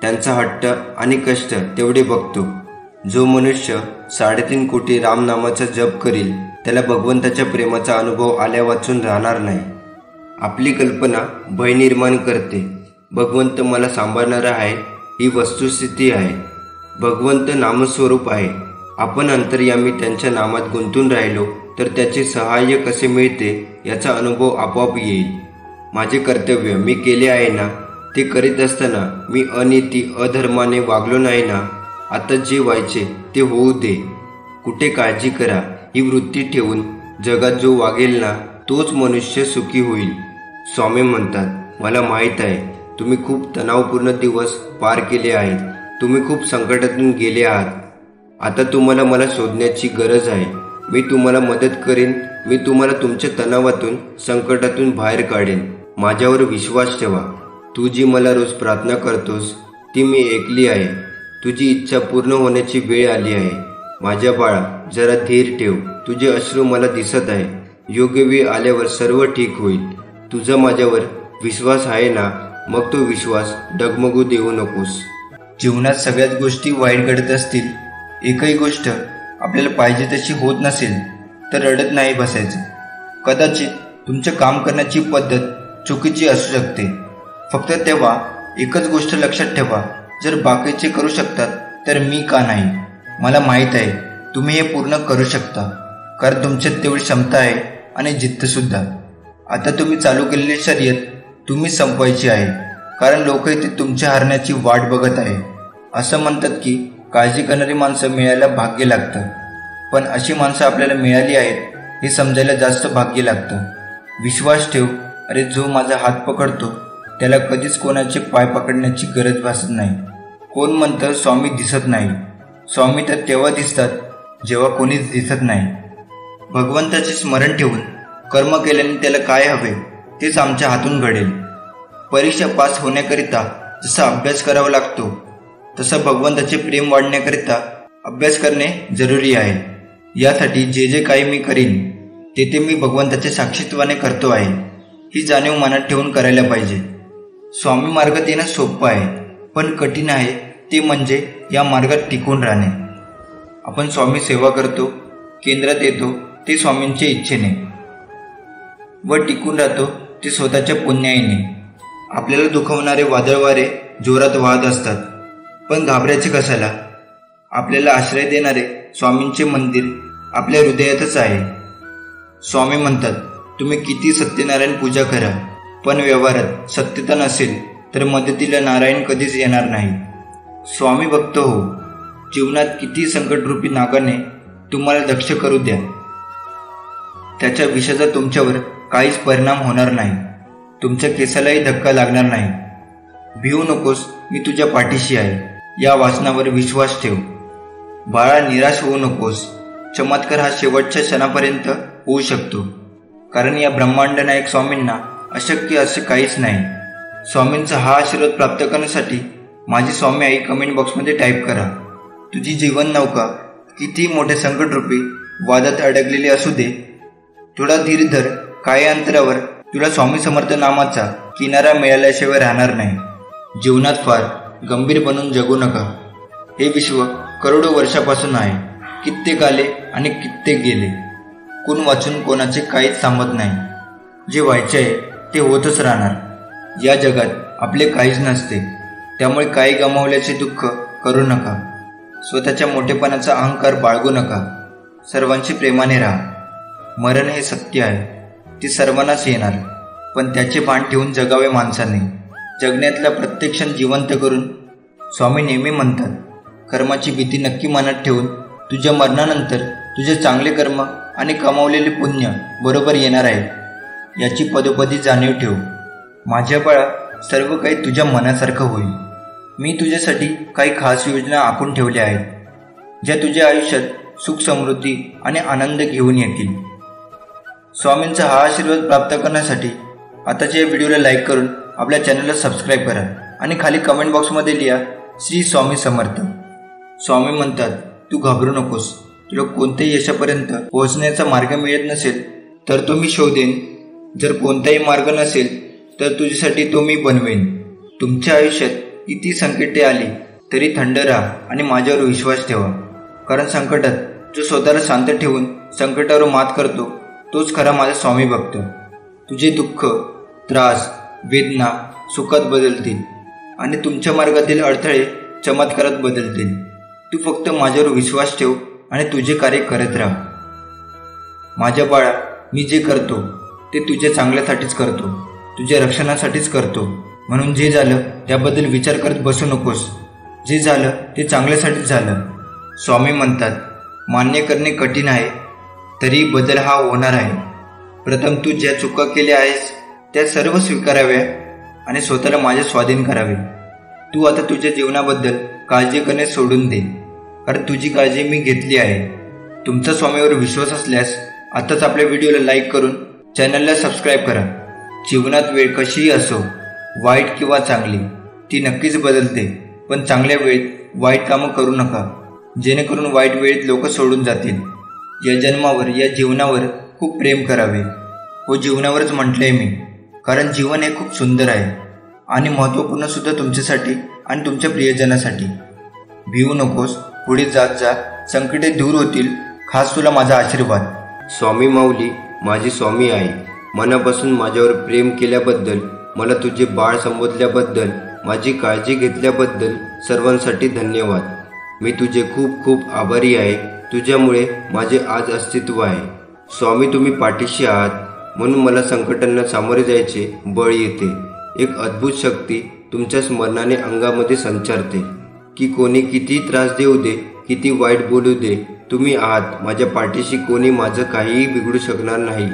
त्यांचा हट्ट आणि कष्ट तेवढे बघतो. जो मनुष्य 3.5 कोटी रामनामाचा जप करील त्याला भगवंताच्या प्रेमाचा अनुभव आल्या वाचून राहणार नाही. आपली कल्पना भय निर्माण करते. भगवंत मला सांभाळणारा आहे ही वस्तुस्थिती आहे. भगवंत नामस्वरूप आहे. आपण अंतर्यामी त्यांच्या नामात गुंतून राहिलो तर त्याचे सहाय्य कसे मिळते याचा अनुभव आपोआप येईल. माझे कर्तव्य मी केले आहे ना, ते करीत असताना मी अनिती अधर्माने वागलो नाही ना. आता जे व्हायचे ते होऊ दे. कुठे काळजी करा ही वृत्ती ठेवून जगात जो वागेल ना तोच मनुष्य सुखी होईल. स्वामी म्हणतात, मला माहीत आहे तुम्ही खूप तणावपूर्ण दिवस पार केले आहेत. तुम्ही खूप संकटातून गेले आहात. आता तुम्हाला मला शोधण्याची गरज आहे. मी तुम्हाला मदत करेन. मी तुम्हाला तुमच्या तणावातून संकटातून बाहेर काढेन. माझ्यावर विश्वास ठेवा. तू जी मला रोज प्रार्थना करतोस ती मी ऐकली आहे. तुझी इच्छा पूर्ण होण्याची वेळ आली आहे. माझ्या बाळा, जरा धीर ठेव. तुझे अश्रू मला दिसत आहे. योग्य वेळ आल्यावर सर्व ठीक होईल. तुझा माझ्यावर विश्वास आहे ना? मग तो विश्वास डगमगू देऊ नकोस. जीवनात सगळ्याच गोष्टी वाईट घडत असतील, एकही गोष्ट आपल्याला पाहिजे तशी होत नसेल तर रडत नाही बसायचं. कदाचित तुमचं काम करण्याची पद्धत चुकीची असू शकते. फक्त तेव्हा एकच गोष्ट लक्षात ठेवा, जर बाकीचे करू शकतात तर मी का नाही? मला माहीत आहे तुम्ही हे पूर्ण करू शकता, कारण तुमच्यात तेवढी क्षमता आहे आणि जिद्दसुद्धा. आता तुम्ही चालू केलेली शर्यत तुम्ही संपवायची आहे, कारण लोक इथे तुमच्या हारण्याची वाट बघत आहे. असं म्हणतात की काळजी करणारी माणसं मिळायला भाग्य लागतं, पण अशी माणसं आपल्याला मिळाली आहेत हे समजायला जास्त भाग्य लागतं. विश्वास ठेव. अरे, जो माझा हात पकडतो त्याला कधीच कोणाचे पाय पकडण्याची गरज भासत नाही. कोण म्हणतं स्वामी दिसत नाही? स्वामी तर तेव्हा दिसतात जेव्हा कोणीच दिसत नाही. भगवंताचे स्मरण ठेवून कर्म केल्याने त्याला काय हवे तेच आमच्या हातून घडेल. परीक्षा पास होण्याकरिता जसा अभ्यास करावा लागतो तसं भगवंताचे प्रेम वाढण्याकरिता अभ्यास करणे जरुरी आहे. यासाठी जे जे काही मी करीन ते मी भगवंताच्या साक्षीत्वाने करतो आहे ही जाणीव मनात ठेवून करायला पाहिजे. स्वामी मार्गात येणं सोपं आहे, पण कठीण आहे ते म्हणजे या मार्गात टिकून राहणे. आपण स्वामी सेवा करतो, केंद्रात येतो ते स्वामींच्या इच्छेने व टिकून राहतो ते स्वतःच्या पुण्याईने. आपल्याला दुखवणारे वादळवारे जोरात वाहत असतात, पण घाबरायचे कशाला? आपल्याला आश्रय देणारे स्वामींचे मंदिर आपल्या हृदयातच आहे. स्वामी म्हणतात, तुम्ही किती सत्यनारायण पूजा करा, पण व्यवहारात सत्यता नसेल तर मदतीला नारायण कधीच येणार नाही. स्वामी भक्त हो. जीवनात किती संकटरूपी नागाने तुम्हाला दक्ष करू द्या, त्याच्या विषाचा तुमच्यावर काहीच परिणाम होणार नाही. तुमच्या केसालाही धक्का लागणार नाही. भिवू नकोस, मी तुझ्या पाठीशी आहे. या वाचनावर विश्वास ठेव. बाळा, निराश होऊ नकोस. चमत्कार हा शेवटच्या क्षणापर्यंत होऊ शकतो, कारण या ब्रह्मांड नायक स्वामींना अशक्य असे काहीच नाही. स्वामींचा हा आशीर्वाद प्राप्त करण्यासाठी माझी स्वामी आई कमेंट बॉक्समध्ये टाईप करा. तुझी जीवन नौका किती मोठे संकटरूपी वादात अडकलेली असू दे, थोडा धीर धर. काही अंतरावर तुला स्वामी समर्थ नामाचा किनारा मिळाल्याशिवाय राहणार नाही. जीवनात फार गंभीर बनून जगू नका. हे विश्व करोडो वर्षापासून आहे. कित्येक आले आणि कित्येक गेले. कोण वाचून कोणाचे काहीच थांबत नाही. जे व्हायचे आहे ते होतच राहणार. या जगात आपले काहीच नसते, त्यामुळे काही गमावल्याचे दुःख करू नका. स्वतःच्या मोठेपणाचा अहंकार बाळगू नका. सर्वांशी प्रेमाने राहा. मरण हे सत्य आहे, ते सर्वांनाच येणार, पण त्याचे भान ठेवून जगावे माणसाने. जगण्यातला प्रत्येक क्षण जिवंत करून. स्वामी नेहमी म्हणतात, कर्माची भीती नक्की मनात ठेवून तुझ्या मरणानंतर तुझे चांगले कर्म आणि कमावलेले पुण्य बरोबर येणार आहे, याची पदोपदी जाणीव ठेव. माझ्या बाळा, सर्व काही तुझ्या मनासारखं होईल. मी तुझ्यासाठी काही खास योजना आखून ठेवल्या आहेत, ज्या तुझ्या आयुष्यात सुख, समृद्धी आणि आनंद घेऊन येतील. स्वामींचा हा आशीर्वाद प्राप्त करण्यासाठी आताच्या या व्हिडिओला लाईक करून आपल्या चॅनलला सबस्क्राईब करा आणि खाली कमेंट बॉक्समध्ये लिहा श्री स्वामी समर्थ. स्वामी म्हणतात, तू घाबरू नकोस. तुला कोणत्याही यशापर्यंत पोहोचण्याचा मार्ग मिळत नसेल तर तो मी शोधेन. जर कोणताही मार्ग नसेल तर तुझ्यासाठी तो मी बनवेन. तुमच्या आयुष्यात किती संकटे आली तरी थंड राहा आणि माझ्यावर विश्वास ठेवा. कारण संकटात जो स्वतःला शांत ठेवून संकटावर मात करतो तोच खरा माझा स्वामी भक्त. तुझे दुःख, त्रास, वेदना सुखात बदलतील आणि तुमच्या मार्गातील अडथळे चमत्कारात बदलतील. तू फक्त माझ्यावर विश्वास ठेव आणि तुझे कार्य करत राहा. माझ्या बाळा, मी जे करतो ते तुझ्या चांगल्यासाठीच करतो, तुझ्या रक्षणासाठीच करतो. म्हणून जे झालं त्याबद्दल विचार करत बसू नकोस. जे झालं ते चांगल्यासाठीच झालं. स्वामी म्हणतात, मान्य करणे कठीण आहे, तरी बदल हा होणार आहे. प्रथम तू ज्या चुका केल्या आहेस त्या सर्व स्वीकाराव्या आणि स्वतःला माझ्या स्वाधीन करावे. तू आता तुझ्या जीवनाबद्दल काळजी करणे सोडून दे, कारण तुझी काळजी मी घेतली आहे. तुमचा स्वामीवर विश्वास असल्यास आताच आपल्या व्हिडिओला लाईक करून चॅनलला सबस्क्राईब करा. जीवनात वेळ कशीही असो, वाईट किंवा चांगली, ती नक्कीच बदलते. पण चांगल्या वेळेत वाईट कामं करू नका, जेणेकरून वाईट वेळेत लोक सोडून जातील. या जन्मावर, या जीवनावर खूप प्रेम करावे. हो, जीवनावरच म्हटलंय मी, कारण जीवन हे खूप सुंदर आहे आणि महत्त्वपूर्ण सुद्धा तुमच्यासाठी आणि तुमच्या प्रियजनासाठी. भिवू नकोस, पुढे जात जा. संकटे दूर होतील. खास तुला माझा आशीर्वाद. स्वामी माऊली, माझी स्वामी आई, मनापासून माझ्यावर प्रेम केल्याबद्दल, मला तुझे बाळ संबोधल्याबद्दल, माझी काळजी घेतल्याबद्दल सर्वांसाठी धन्यवाद. मी तुझे खूप खूप आभारी आहे. तुझ्यामुळे माझे आज अस्तित्व आहे. स्वामी, तुम्ही पाठीशी आहात म्हणून मला संकटांना सामोरे जायचे बळ येते. एक अद्भुत शक्ती तुमच्या स्मरणाने अंगामध्ये संचारते की कोणी किती त्रास देऊ दे, किती वाईट बोलू दे, तुम्ही आहात माझ्या पाठीशी. कोणी माझं काहीही बिघडू शकणार नाही.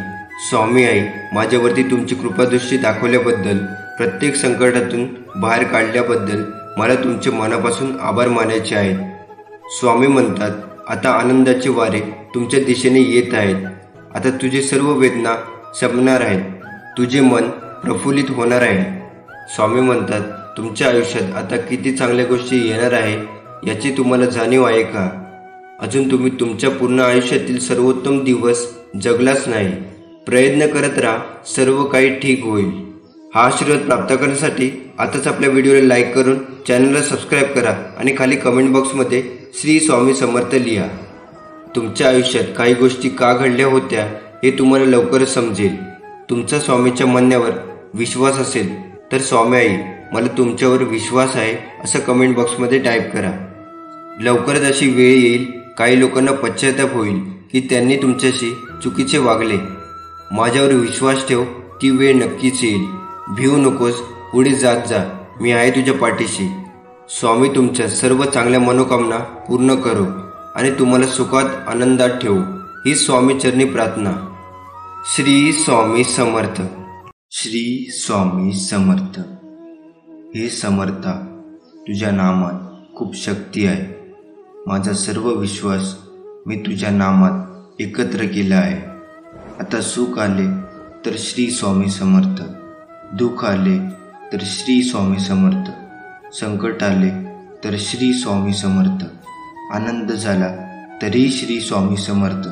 स्वामी आई, माझ्यावरती तुमची कृपादृष्टी दाखवल्याबद्दल, प्रत्येक संकटातून बाहेर काढल्याबद्दल मला तुमचे मनापासून आभार मानायचे आहेत. स्वामी म्हणतात, आता आनंदाचे वारे तुमच्या दिशेने येत आहेत. आता तुझे सर्व वेदना संपणार आहेत. तुझे मन प्रफुल्लित होणार आहे. स्वामी म्हणतात, तुमच्या आयुष्यात आता किती चांगल्या गोष्टी येणार आहे याची तुम्हाला जाणीव आहे का? अजून तुम्ही तुमच्या पूर्ण आयुष्यातील सर्वोत्तम दिवस जगलाच नाही. प्रयत्न करत राहा, सर्व काही ठीक होईल. हा आशीर्वाद प्राप्त करण्यासाठी आताच आपल्या व्हिडिओला लाईक करून चॅनलला सबस्क्राईब करा आणि खाली कमेंट बॉक्समध्ये श्री स्वामी समर्थ लिहा. तुमच्या आयुष्यात काही गोष्टी का घडल्या होत्या हे तुम्हाला लवकरच समजेल. तुमचा स्वामीच्या म्हणण्यावर विश्वास असेल तर स्वामी आई, मला तुमच्यावर विश्वास आहे असं कमेंट बॉक्समध्ये टाईप करा. लवकरच अशी वेळ येईल, काही लोकांना पश्चाताप होईल की त्यांनी तुमच्याशी चुकीचे वागले. माझ्यावर विश्वास ठेव, ती वेळ नक्कीच येईल. भिवू नकोस, पुढे जात जा. मी आहे तुझ्या पाठीशी. स्वामी तुमच्या सर्व चांगल्या मनोकामना पूर्ण करो आणि तुम्हाला सुखात, आनंदात ठेवू, ही स्वामी चरणी प्रार्थना. श्री स्वामी समर्थ. श्री स्वामी समर्थ. हे समर्था, तुझ्या नामात खूप शक्ती आहे. माझा सर्व विश्वास मी तुझ्या नामात एकत्र केला आहे. आता सुख आले तर श्री स्वामी समर्थ, दुःख आले तर श्री स्वामी समर्थ, संकट आले तर श्री स्वामी समर्थ. आनंद झाला तरी श्री स्वामी समर्थ.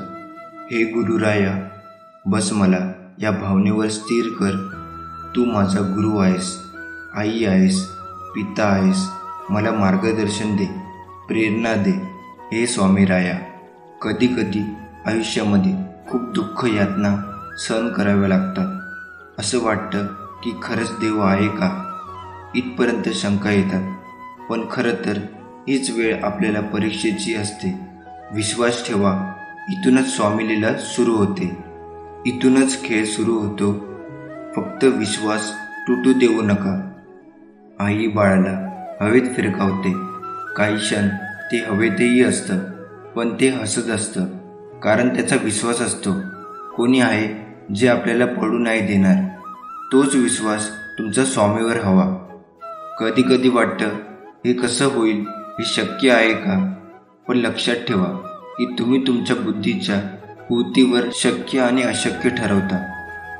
हे गुरुराया, बस मला या भावनेवर स्थिर कर. तू माझा गुरु आहेस, आई आहेस, पिता आहेस. मला मार्गदर्शन दे, प्रेरणा दे. हे स्वामी राया, कधी कधी आयुष्यामध्ये खूप दुःख यातना सहन कराव्या लागतात. असं वाटतं की खरंच देव आहे का, इथपर्यंत शंका येतात. पण खरं तर हीच वेळ आपल्याला परीक्षेची असते. विश्वास ठेवा, इथूनच स्वामीलीला सुरू होते, इथूनच खेळ सुरू होतो. फक्त विश्वास तुटू देऊ नका. आई बाळाला हवेत फिरकावते. काही क्षण ते हवेतही असतं, पण ते हसत असतं, कारण त्याचा विश्वास असतो कोणी आहे जे आपल्याला पडू नाही देणार. तोच विश्वास तुमचा स्वामीवर हवा. कधी कधी वाटतं हे कसं होईल, हे शक्य आहे का? पण लक्षात ठेवा की तुम्ही तुमच्या बुद्धीच्या भूतीवर शक्य आणि अशक्य ठरवता.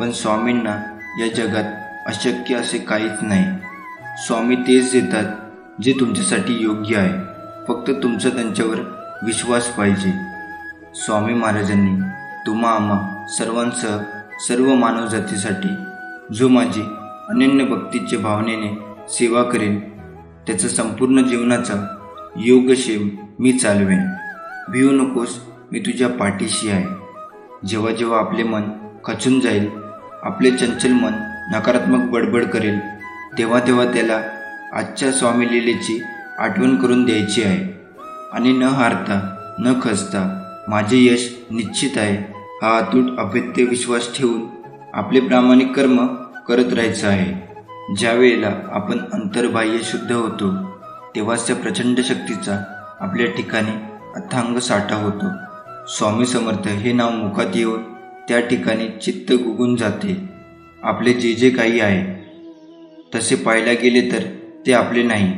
पण स्वामींना या जगात अशक्य असे काहीच नाही. स्वामी तेच देतात जे तुमच्यासाठी योग्य आहे. फक्त तुमचा त्यांच्यावर विश्वास पाहिजे. स्वामी महाराजांनी तुम्हा आम्हा सर्वांसह सर्व मानवजातीसाठी जो माझी अनन्य भक्तीच्या भावनेने सेवा करेन, त्याचा संपूर्ण जीवनाचा योगक्षेम मी चालवेन. भिवू नकोस, मी तुझ्या पाठीशी आहे. जेव्हा जेव्हा आपले मन खचून जाईल, आपले चंचल मन नकारात्मक बडबड करेल, तेव्हा तेव्हा त्याला आजच्या स्वामी लीलेची आठवण करून द्यायची आहे. आणि न हारता न खचता माझे यश निश्चित आहे हा अतूट अभेद्य विश्वास ठेवून आपले प्रामाणिक कर्म करत राहायचं आहे. ज्या वेळेला आपण अंतर्बाह्य शुद्ध होतो, तेव्हाच त्या प्रचंड शक्तीचा आपल्या ठिकाणी अथांग साठा होतो. स्वामी समर्थ हे नाव मुखात येऊन त्या ठिकाणी चित्त गुगून जाते. आपले जे जे काही आहे तसे पाहायला गेले तर ते आपले नाही,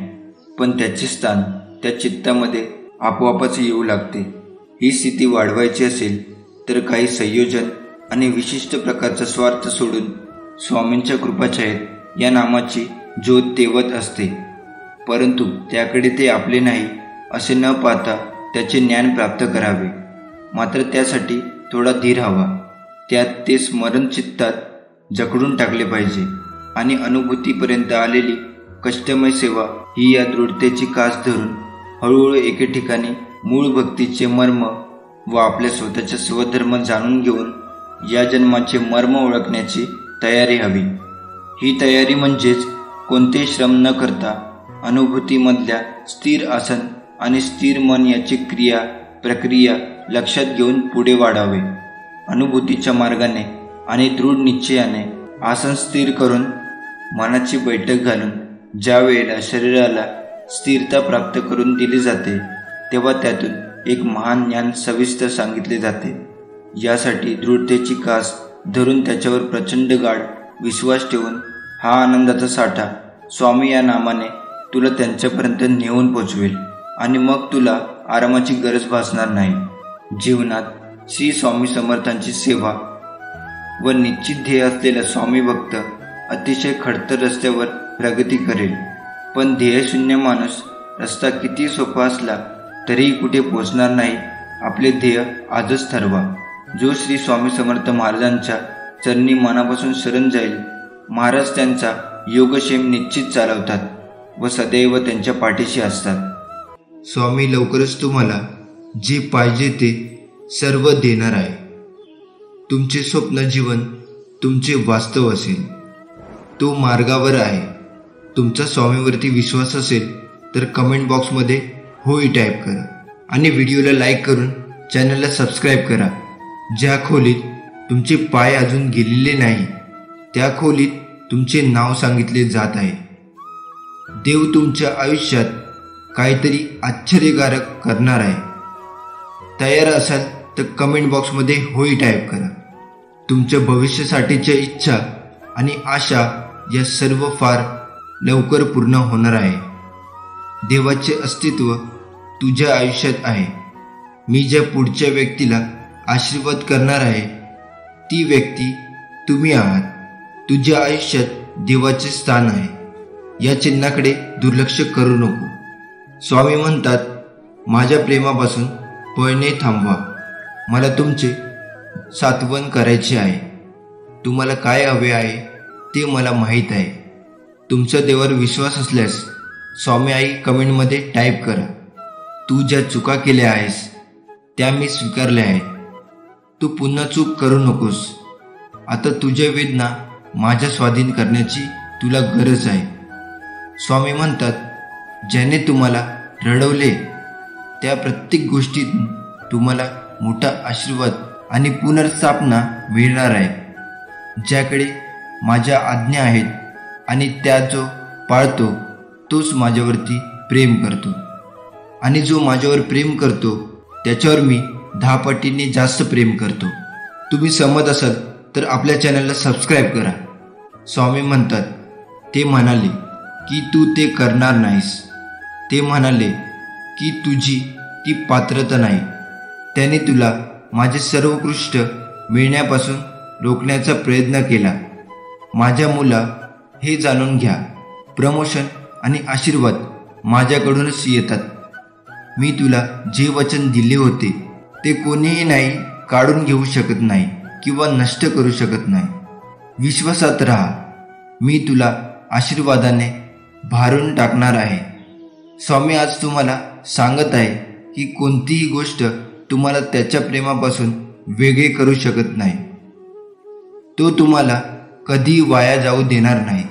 पण त्याचे स्थान त्या चित्तामध्ये आपोआपच येऊ लागते. ही स्थिती वाढवायची असेल तर काही संयोजन आणि विशिष्ट प्रकारचा स्वार्थ सोडून स्वामींच्या कृपाछायेत या नामाची ज्योत तेवत असते. परंतु त्याकडे ते आपले नाही असे न पाहता त्याचे ज्ञान प्राप्त करावे. मात्र त्यासाठी थोडा धीर हवा. त्यात ते स्मरण चित्तात जखडून टाकले पाहिजे. आणि अनुभूतीपर्यंत आलेली कष्टमय सेवा ही या दृढतेची कास धरून हळूहळू एके ठिकाणी मूळ भक्तीचे मर्म व आपल्या स्वतःचा स्वधर्म जाणून घेऊन या जन्माचे मर्म ओळखण्याची तयारी हवी. ही तयारी म्हणजेच कोणतेही श्रम न करता अनुभूतीमधल्या स्थिर आसन आणि स्थिर मन याची क्रिया प्रक्रिया लक्षात घेऊन पुढे वाढावे. अनुभूतीच्या मार्गाने आणि दृढ निश्चयाने आसन स्थिर करून मनाची बैठक घालून ज्या वेळेला शरीराला स्थिरता प्राप्त करून दिली जाते, तेव्हा त्यातून एक महान ज्ञान सविस्तर सांगितले जाते. यासाठी दृढतेची कास धरून त्याच्यावर प्रचंड गाढ विश्वास ठेवून हा आनंदाचा साठा स्वामी या नामाने तुला त्यांच्यापर्यंत नेऊन पोचवेल आणि मग तुला आरामाची गरज भासणार नाही. जीवनात श्री स्वामी समर्थांची सेवा व निश्चित ध्येय असलेला स्वामी भक्त अतिशय खडतर रस्त्यावर प्रगती करेल. पण ध्येयशून्य माणूस रस्ता किती सोपा असला तरीही कुठे पोचणार नाही. आपले ध्येय आजच ठरवा. जो श्री स्वामी समर्थ महाराजांच्या चरणी मनापासून शरण जाईल, महाराज त्यांचा योगक्षेम निश्चित चालवतात व सदैव त्यांच्या पाठीशी असतात. स्वामी लवकरच तुम्हाला जे पाहिजे ते सर्व देणार आहे. तुमचे स्वप्न जीवन तुमचे वास्तव असेल. तो मार्गावर आहे. तुमचा स्वामीवरती विश्वास असेल तर कमेंट बॉक्समध्ये होय टाईप करा आणि व्हिडिओला लाईक करून चॅनलला सबस्क्राईब करा. ज्या खोलीत तुमचे पाय अजून गेलेले नाही, त्या खोलीत तुमचे नाव सांगितले जात आहे. देव तुमच्या आयुष्यात काहीतरी आश्चर्यकारक करणार आहे. तयार असाल तर कमेंट बॉक्समध्ये होय टाईप करा. तुमच्या भविष्यासाठीच्या इच्छा आणि आशा या सर्व फार लवकर पूर्ण होणार आहे. देवाचे अस्तित्व तुझ्या आयुष्यात आहे. मी ज्या पुढच्या व्यक्तीला आशीर्वाद करणार आहे ती व्यक्ती तुम्ही आहात. तुझ्या आयुष्यात देवाचे स्थान आहे. या चिन्हाकडे दुर्लक्ष करू नको. स्वामी म्हणतात, माझ्या प्रेमापासून पळणे थांबवा. मला तुमचे सात्वन करायचे आहे. तुम्हाला काय हवे आहे ते मला माहीत आहे. तुमच्या देवावर विश्वास असल्यास स्वामी आई कमेंटमध्ये टाईप करा. तू ज्या चुका केल्या आहेस त्या मी स्वीकारल्या आहेत. तू पुन्हा चूक करू नकोस. आता तुझ्या वेदना माझ्या स्वाधीन करण्याची तुला गरज आहे. स्वामी म्हणतात, ज्याने तुम्हाला रडवले त्या प्रत्येक गोष्टीत तुम्हाला मोठा आशीर्वाद आणि पुनर्स्थापना मिळणार आहे. ज्याकडे माझ्या आज्ञा आहेत आणि त्या जो पाळतो तोच माझ्यावरती प्रेम करतो, आणि जो माझ्यावर प्रेम करतो त्याच्यावर मी 10 पटीने जास्त प्रेम करतो. तुम्ही सहमत असाल तर आपल्या चॅनलला सबस्क्राईब करा. स्वामी म्हणतात, ते म्हणाले की तू ते करणार नाहीस. ते म्हणाले की तुझी ती पात्रता नाही. त्याने तुला माझे सर्वोत्कृष्ट मिळण्यापासून रोखण्याचा प्रयत्न केला. माझ्या मुला, हे जाणून घ्या, प्रमोशन आणि आशीर्वाद माझ्याकडूनच येतात. मी तुला जे वचन दिले होते ते कोणीही नाही काढून घेऊ शकत नाही किंवा नष्ट करू शकत नाही. विश्वासात राहा. मी तुला आशीर्वादाने भारून टाकणार आहे. स्वामी आज तुम्हाला सांगत आहे की कोणतीही गोष्ट तुम्हाला त्याच्या प्रेमापासून वेगळे करू शकत नाही. तो तुम्हाला कधी वाया जाऊ देणार नाही.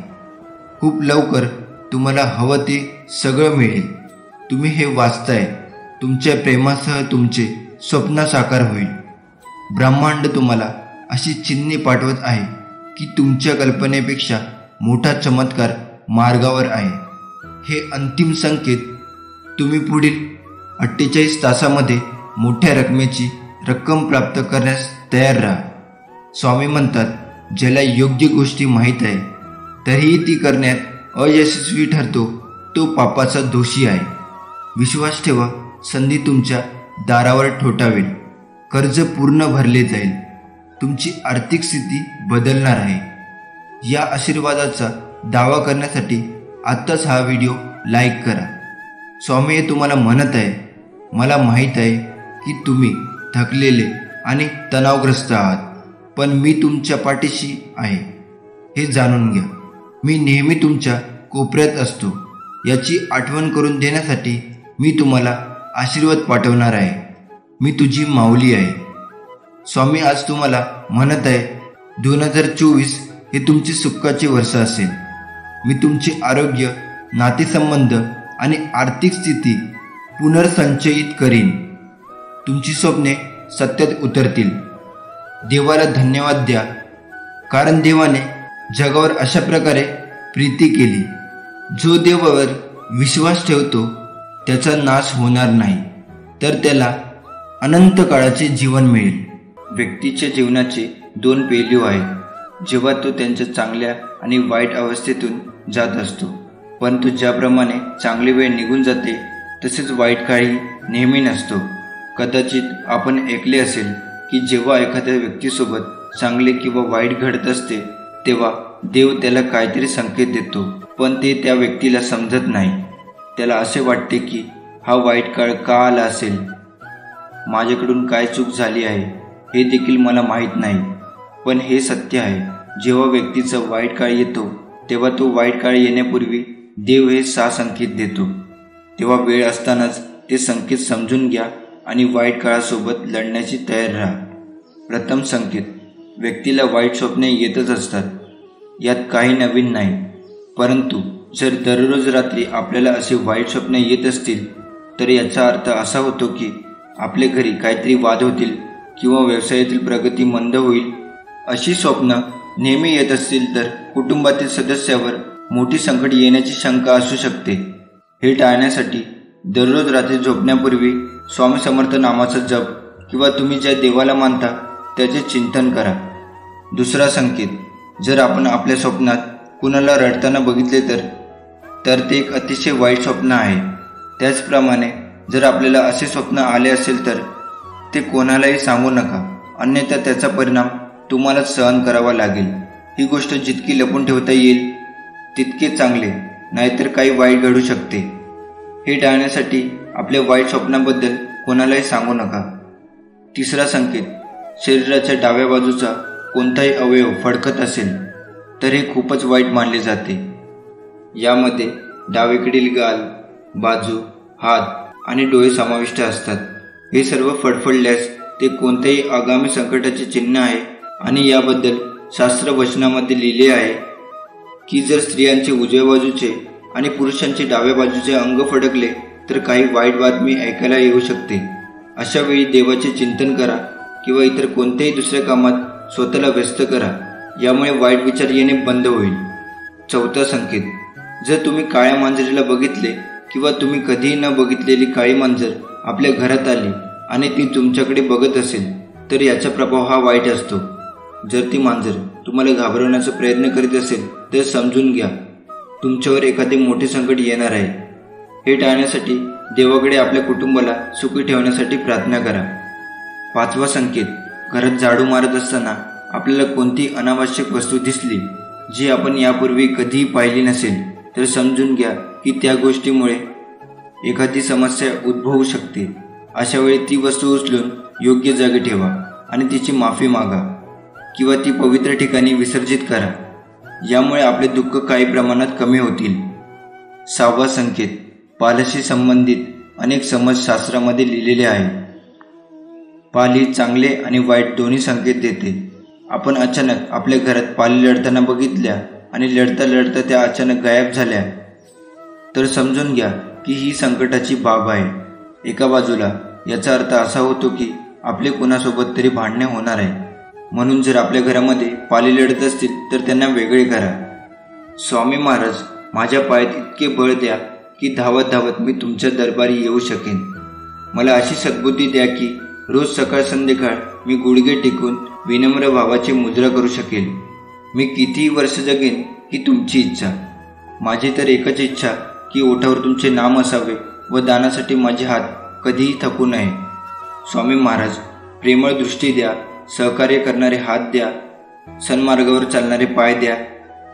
खूप लवकर तुम्हाला हवं ते सगळं मिळेल. तुम्ही हे वाचताय. तुमच्या प्रेमासह तुमचे स्वप्न साकार होईल. ब्रह्मांड तुम्हाला अशी चिन्हे पाठवत आहे की तुमच्या कल्पनेपेक्षा मोठा चमत्कार मार्गावर आहे. हे अंतिम संकेत. तुम्ही पुढील 48 तासामध्ये मोठ्या रकमेची रक्कम प्राप्त करण्यास तयार राहा. स्वामी म्हणतात, ज्याला योग्य गोष्टी माहीत आहे तरीही ती करण्यात अयशस्वी ठरतो तो पापाचा दोषी आहे. विश्वास ठेवा, संधी तुमच्या दारावर ठोठावेल. कर्ज पूर्ण भरले जाईल. तुमची आर्थिक स्थिती बदलणार आहे. या आशीर्वादाचा दावा करण्यासाठी आत्ताच हा व्हिडिओ लाईक करा. स्वामी हे तुम्हाला म्हणत आहे, मला माहीत आहे की तुम्ही थकलेले आणि तणावग्रस्त आहात, पण मी तुमच्या पाठीशी आहे. हे जाणून घ्या. मी नेहमी तुमच्या कोपऱ्यात असतो. याची आठवण करून देण्यासाठी मी तुम्हाला आशीर्वाद पाठवणार आहे. मी तुझी माऊली आहे. स्वामी आज तुम्हाला म्हणत आहे, 2024 हे तुमचे सुखाचे वर्ष असेल. मी तुमचे आरोग्य, नातेसंबंध आणि आर्थिक स्थिती पुनर्संचयित करीन. तुमची स्वप्ने सत्यात उतरतील. देवाला धन्यवाद द्या, कारण देवाने जगावर अशा प्रकारे प्रीती केली. जो देवावर विश्वास ठेवतो त्याचा नाश होणार नाही, तर त्याला अनंत काळाचे जीवन मिळेल. व्यक्तीच्या जीवनाचे 2 पैलू आहेत. जेव्हा तो त्यांच्या चांगल्या आणि वाईट अवस्थेतून जात असतो, परंतु ज्याप्रमाणे चांगली वेळ निघून जाते तसेच वाईट काळही नेहमी नसतो. कदाचित आपण ऐकले असेल की जेव्हा एखाद्या व्यक्तीसोबत चांगले किंवा वाईट घडत असते तेव्हा देव त्याला काहीतरी संकेत देतो, पण ते त्या व्यक्तीला समजत नाही. त्याला असे वाटते की हा वाईट काळ का आला असेल, माझ्याकडून काय चूक झाली आहे हे देखील मला माहीत नाही. पण हे सत्य आहे, जेव्हा व्यक्तीचा वाईट काळ येतो तेव्हा तो वाईट काळ येण्यापूर्वी देव हे 6 संकेत देतो. तेव्हा वेळ असतानाच ते संकेत समजून घ्या आणि वाईट काळासोबत लढण्याची तयार राहा. प्रथम संकेत. व्यक्तीला वाईट स्वप्ने येतच असतात. यात काही नवीन नाही, परंतु जर दररोज रात्री आपल्याला असे वाईट स्वप्ने येत असतील तर याचा अर्थ असा होतो की आपल्या घरी काहीतरी वाद होतील किंवा व्यवसायातील प्रगती मंद होईल. अशी स्वप्न नेहमी येत असतील तर कुटुंबातील सदस्यावर मोठी संकट येण्याची शंका असू शकते. हे टाळण्यासाठी दररोज रात्री झोपण्यापूर्वी स्वामी समर्थ नामाचा जप किंवा तुम्ही ज्या देवाला मानता त्याचे चिंतन करा. दुसरा संकेत. जर आपण आपल्या स्वप्नात कुणाला रडताना बघितले तर ते एक अतिशय वाईट स्वप्न आहे. त्याचप्रमाणे जर आपल्याला असे स्वप्न आले असेल तर ते कोणालाही सांगू नका, अन्यथा त्याचा परिणाम तुम्हाला सहन करावा लागेल. ही गोष्ट जितकी लपून ठेवता येईल तितके चांगले, नाहीतर काही वाईट घडू शकते. हे टाळण्यासाठी आपल्या वाईट स्वप्नाबद्दल कोणालाही सांगू नका. तिसरा संकेत, शरीराच्या डाव्या बाजूचा कोणताही अवयव फडकत असेल तर हे खूपच वाईट मानले जाते. यामध्ये डावीकडील गाल, बाजू, हात आणि डोळे समाविष्ट असतात. हे सर्व फडफडल्यास ते कोणत्याही आगामी संकटाचे चिन्ह आहे आणि याबद्दल शास्त्र वचनामध्ये लिहिले आहे की जर स्त्रियांचे उजव्या बाजूचे आणि पुरुषांचे डाव्या बाजूचे अंग फडकले तर काही वाईट बातमी ऐकायला येऊ शकते. अशा वेळी देवाचे चिंतन करा किंवा इतर कोणत्याही दुसऱ्या कामात स्वतःला व्यस्त करा. यामुळे वाईट विचार येणे बंद होईल. चौथा संकेत, जर तुम्ही काळ्या मांजरीला बघितले किंवा तुम्ही कधीही न बघितलेली काळी मांजर आपल्या घरात आली आणि ती तुमच्याकडे बघत असेल तर याचा प्रभाव हा वाईट असतो. जर ती मांजर तुम्हाला घाबरवण्याचा प्रयत्न करीत असेल तर समजून घ्या तुमच्यावर एखादे मोठे संकट येणार आहे. हे टाळण्यासाठी देवाकडे आपल्या कुटुंबाला सुखी ठेवण्यासाठी प्रार्थना करा. पाचवा संकेत, घरात झाडू मारत असताना आपल्याला कोणती अनावश्यक वस्तू दिसली जी आपण यापूर्वी कधीही पाहिली नसेल तर समजून घ्या की त्या गोष्टीमुळे एखादी समस्या उद्भवू शकते. अशा वेळी ती वस्तू उचलून योग्य जागी ठेवा आणि तिची माफी मागा किंवा ती पवित्र ठिकाणी विसर्जित करा. यामुळे आपले दुःख काही प्रमाणात कमी होतील. सहावा संकेत, पाल्याशी संबंधित अनेक समज शास्त्रामध्ये लिहिलेले आहे. पाली चांगले आणि वाईट दोन्ही संकेत देते. आपण अचानक आपल्या घरात पाली लढताना बघितल्या आणि लढता लढता त्या अचानक गायब झाल्या तर समजून घ्या की ही संकटाची बाब आहे. एका बाजूला याचा अर्थ असा होतो की आपले कोणासोबत तरी भांडणे होणार आहे. म्हणून जर आपल्या घरामध्ये पाली लढत असतील तर त्यांना वेगळे करा. स्वामी महाराज, माझ्या पायात इतके बळ द्या की धावत धावत मी तुमच्या दरबारी येऊ शकेन. मला अशी सद्बुद्धी द्या की रोज सकाळ संध्याकाळ मी गुडघे टेकून विनम्र भावाची मुद्रा करू शकेल. मी कितीही वर्ष जगेन ही तुमची इच्छा. माझी तर एकच इच्छा की ओठावर तुमचे नाम असावे व दानासाठी माझे हात कधीही थकू नये. स्वामी महाराज, प्रेमळ दृष्टी द्या, सहकार्य करणारे हात द्या, सन्मार्गावर चालणारे पाय द्या,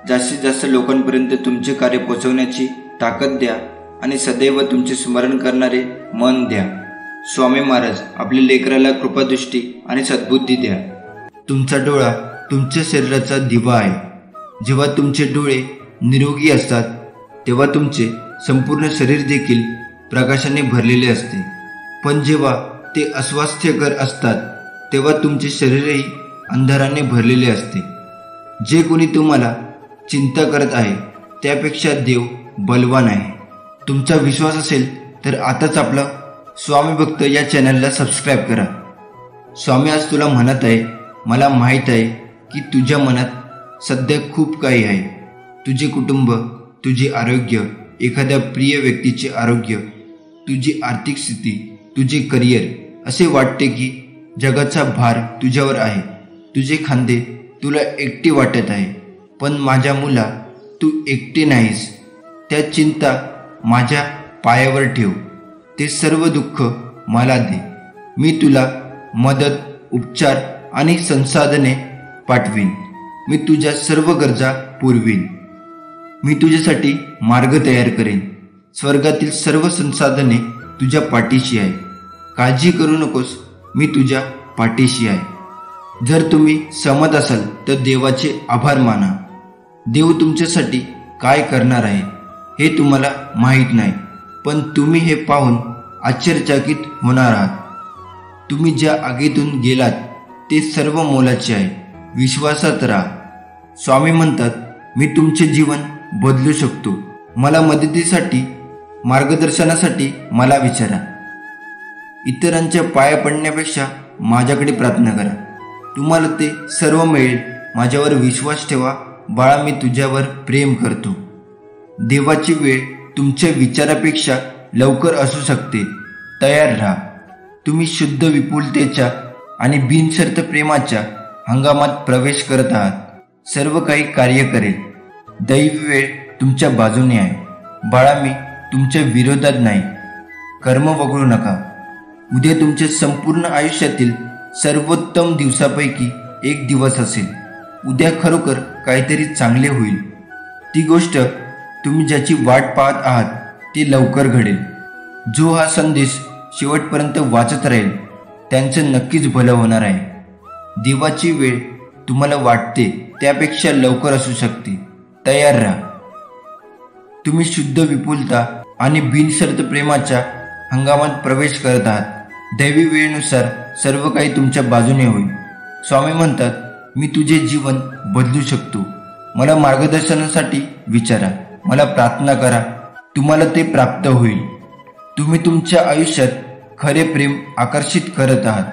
जास्तीत जास्त लोकांपर्यंत तुमचे कार्य पोचवण्याची ताकद द्या आणि सदैव तुमचे स्मरण करणारे मन द्या. स्वामी महाराज, आपल्या लेकराला कृपादृष्टी आणि सद्बुद्धी द्या. तुमचा डोळा तुमच्या शरीराचा दिवा आहे. जेव्हा तुमचे डोळे निरोगी असतात तेव्हा तुमचे संपूर्ण शरीर देखील प्रकाशाने भरलेले असते. पण जेव्हा ते अस्वास्थ्यकर असतात तेव्हा तुमचे शरीरही अंधाराने भरलेले असते. जे कोणी तुम्हाला चिंता करत आहे त्यापेक्षा देव बलवान आहे. तुमचा विश्वास असेल तर आताच आपला स्वामी भक्त या चॅनलला सबस्क्राईब करा. स्वामी आज तुला म्हणत आहे, मला माहीत आहे की तुझ्या मनात सध्या खूप काही आहे. तुझे कुटुंब, तुझे आरोग्य, एखाद्या प्रिय व्यक्तीचे आरोग्य, तुझी आर्थिक स्थिती, तुझे करिअर. असे वाटते की जगाचा भार तुझ्यावर आहे. तुझे खांदे तुला एकटे वाटत आहे. पण माझ्या मुला, तू एकटे नाहीस. त्या चिंता माझ्या पायावर ठेव. ते सर्व दुःख मला दे. मी तुला मदत, उपचार आणि संसाधने पाठवीन. मी तुझ्या सर्व गरजा पुरवीन. मी तुझ्यासाठी मार्ग तयार करेन. स्वर्गातील सर्व संसाधने तुझ्या पाठीशी आहे. काळजी करू नकोस, मी तुझ्या पाठीशी आहे. जर तुम्ही सहमत असाल तर देवाचे आभार माना. देव तुमच्यासाठी काय करणार आहे हे तुम्हाला माहीत नाही, पण तुम्ही हे पाहून आश्चर्यचकित होणार आहात. तुम्ही ज्या आगीतून गेलात ते सर्व मोलाचे आहे. विश्वासात राहा. स्वामी म्हणतात, मी तुमचे जीवन बदलू शकतो. मला मदतीसाठी, मार्गदर्शनासाठी मला विचारा. इतरांच्या पाया पडण्यापेक्षा माझ्याकडे प्रार्थना करा. तुम्हाला ते सर्व मिळेल. माझ्यावर विश्वास ठेवा बाळा, मी तुझ्यावर प्रेम करतो. देवाची वेळ तुमच्या विचारापेक्षा लवकर असू शकते. तयार राहा. तुम्ही शुद्ध विपुलतेच्या आणि बिनशर्त प्रेमाच्या हंगामात प्रवेश करत आहात. सर्व काही कार्य करेल. दैवी वेळ तुमच्या बाजूने आहे. बाळा, मी तुमच्या विरोधात नाही. कर्म वगळू नका. उद्या तुमच्या संपूर्ण आयुष्यातील सर्वोत्तम दिवसापैकी एक दिवस असेल. उद्या खरोखर काहीतरी चांगले होईल. ती गोष्ट तुम्ही ज्याची वाट पाहत आहात ती लवकर घडेल. जो हा संदेश शेवटपर्यंत वाचत राहील त्यांचं नक्कीच भलं होणार आहे. देवाची वेळ तुम्हाला वाटते त्यापेक्षा लवकर असू शकते. तयार राहा. तुम्ही शुद्ध विपुलता आणि बिनशर्त प्रेमाच्या हंगामात प्रवेश करत आहात. दैवी वेळेनुसार सर्व काही तुमच्या बाजूने होईल. स्वामी म्हणतात, मी तुझे जीवन बदलू शकतो. मला मार्गदर्शनासाठी विचारा, मला प्रार्थना करा, तुम्हाला ते प्राप्त होईल. तुम्ही तुमच्या आयुष्यात खरे प्रेम आकर्षित करत आहात.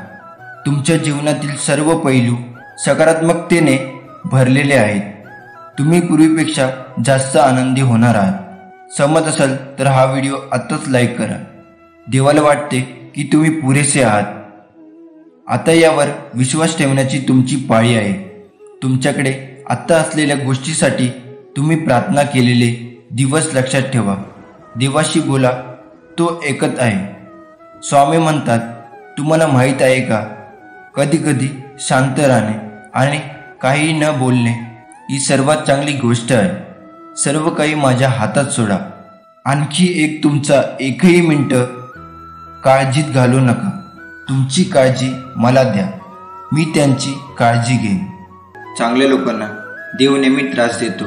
तुमच्या जीवनातील सर्व पैलू सकारात्मकतेने भरलेले आहेत. तुम्ही पूर्वीपेक्षा जास्त आनंदी होणार आहात. सहमत असाल तर हा व्हिडिओ आत्ताच लाईक करा. देवाला वाटते की तुम्ही पुरेसे आहात. आता यावर विश्वास ठेवण्याची तुमची पाळी आहे. तुमच्याकडे आत्ता असलेल्या गोष्टीसाठी तुम्ही प्रार्थना केलेले दिवस लक्षात ठेवा. देवाशी बोला, तो ऐकत आहे. स्वामी म्हणतात, तुम्हाला माहीत आहे का, कधी कधी शांत राहणे आणि काही न बोलणे ही सर्वात चांगली गोष्ट आहे. सर्व काही माझ्या हातात सोडा. आणखी एक तुमचा एकही मिनिट काळजीत घालू नका. तुमची काळजी मला द्या, मी त्यांची काळजी घेईन. चांगल्या लोकांना देव नेहमी त्रास देतो,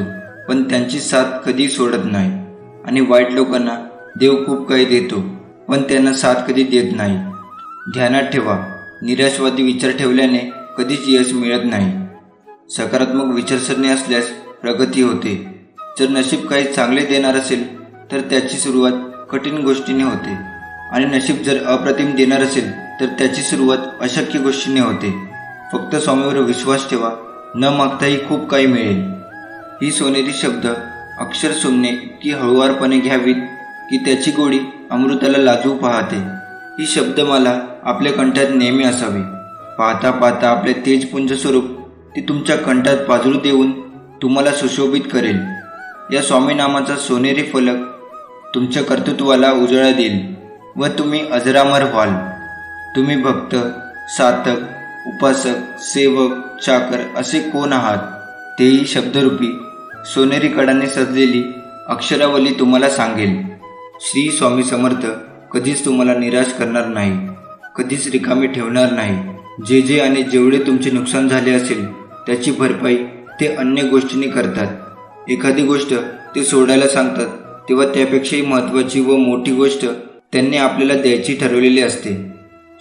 पण त्यांची साथ कधी सोडत नाही. आणि वाईट लोकांना देव खूप काही देतो, पण त्यांना साथ कधी देत नाही. ध्यानात ठेवा, निराशवादी विचार ठेवल्याने कधीच यश मिळत नाही. सकारात्मक विचारसरणी असल्यास प्रगती होते. जर नशीब काही चांगले देणार असेल तर त्याची सुरुवात कठीण गोष्टीने होते, आणि नशीब जर अप्रतिम देणार असेल तर त्याची सुरुवात अशक्य गोष्टीने होते. फक्त स्वामीवर विश्वास ठेवा, न मागताही खूप काही मिळेल. ही सोनेरी शब्द अक्षर सुमने की हळुवारपणे घ्यावीत की त्याची गोडी अमृताला लाजू पाहते. ही शब्दमाला आपल्या कंठात नेहमी असावी. पाहता पाहता आपले तेजपुंज स्वरूप ती तुमच्या कंठात पाजळू देऊन तुम्हाला सुशोभित करेल. या स्वामी नामाचा सोनेरी फलक तुमच्या कर्तृत्वाला उजाळा देईल व तुम्ही अजरामर व्हाल. तुम्ही भक्त, साधक, उपासक, सेवक, चाकर असे कोण आहात तेही शब्दरूपी सोनेरी कडाने सजलेली अक्षरावली तुम्हाला सांगेल. श्री स्वामी समर्थ कधीच तुम्हाला निराश करणार नाही, कधीच रिकामी ठेवणार नाही. जे आणि जेवढे तुमचे नुकसान झाले असेल त्याची भरपाई ते अन्य गोष्टींनी करतात. एखादी गोष्ट ते सोडायला सांगतात तेव्हा त्यापेक्षाही महत्त्वाची व मोठी गोष्ट त्यांनी आपल्याला द्यायची ठरवलेली असते.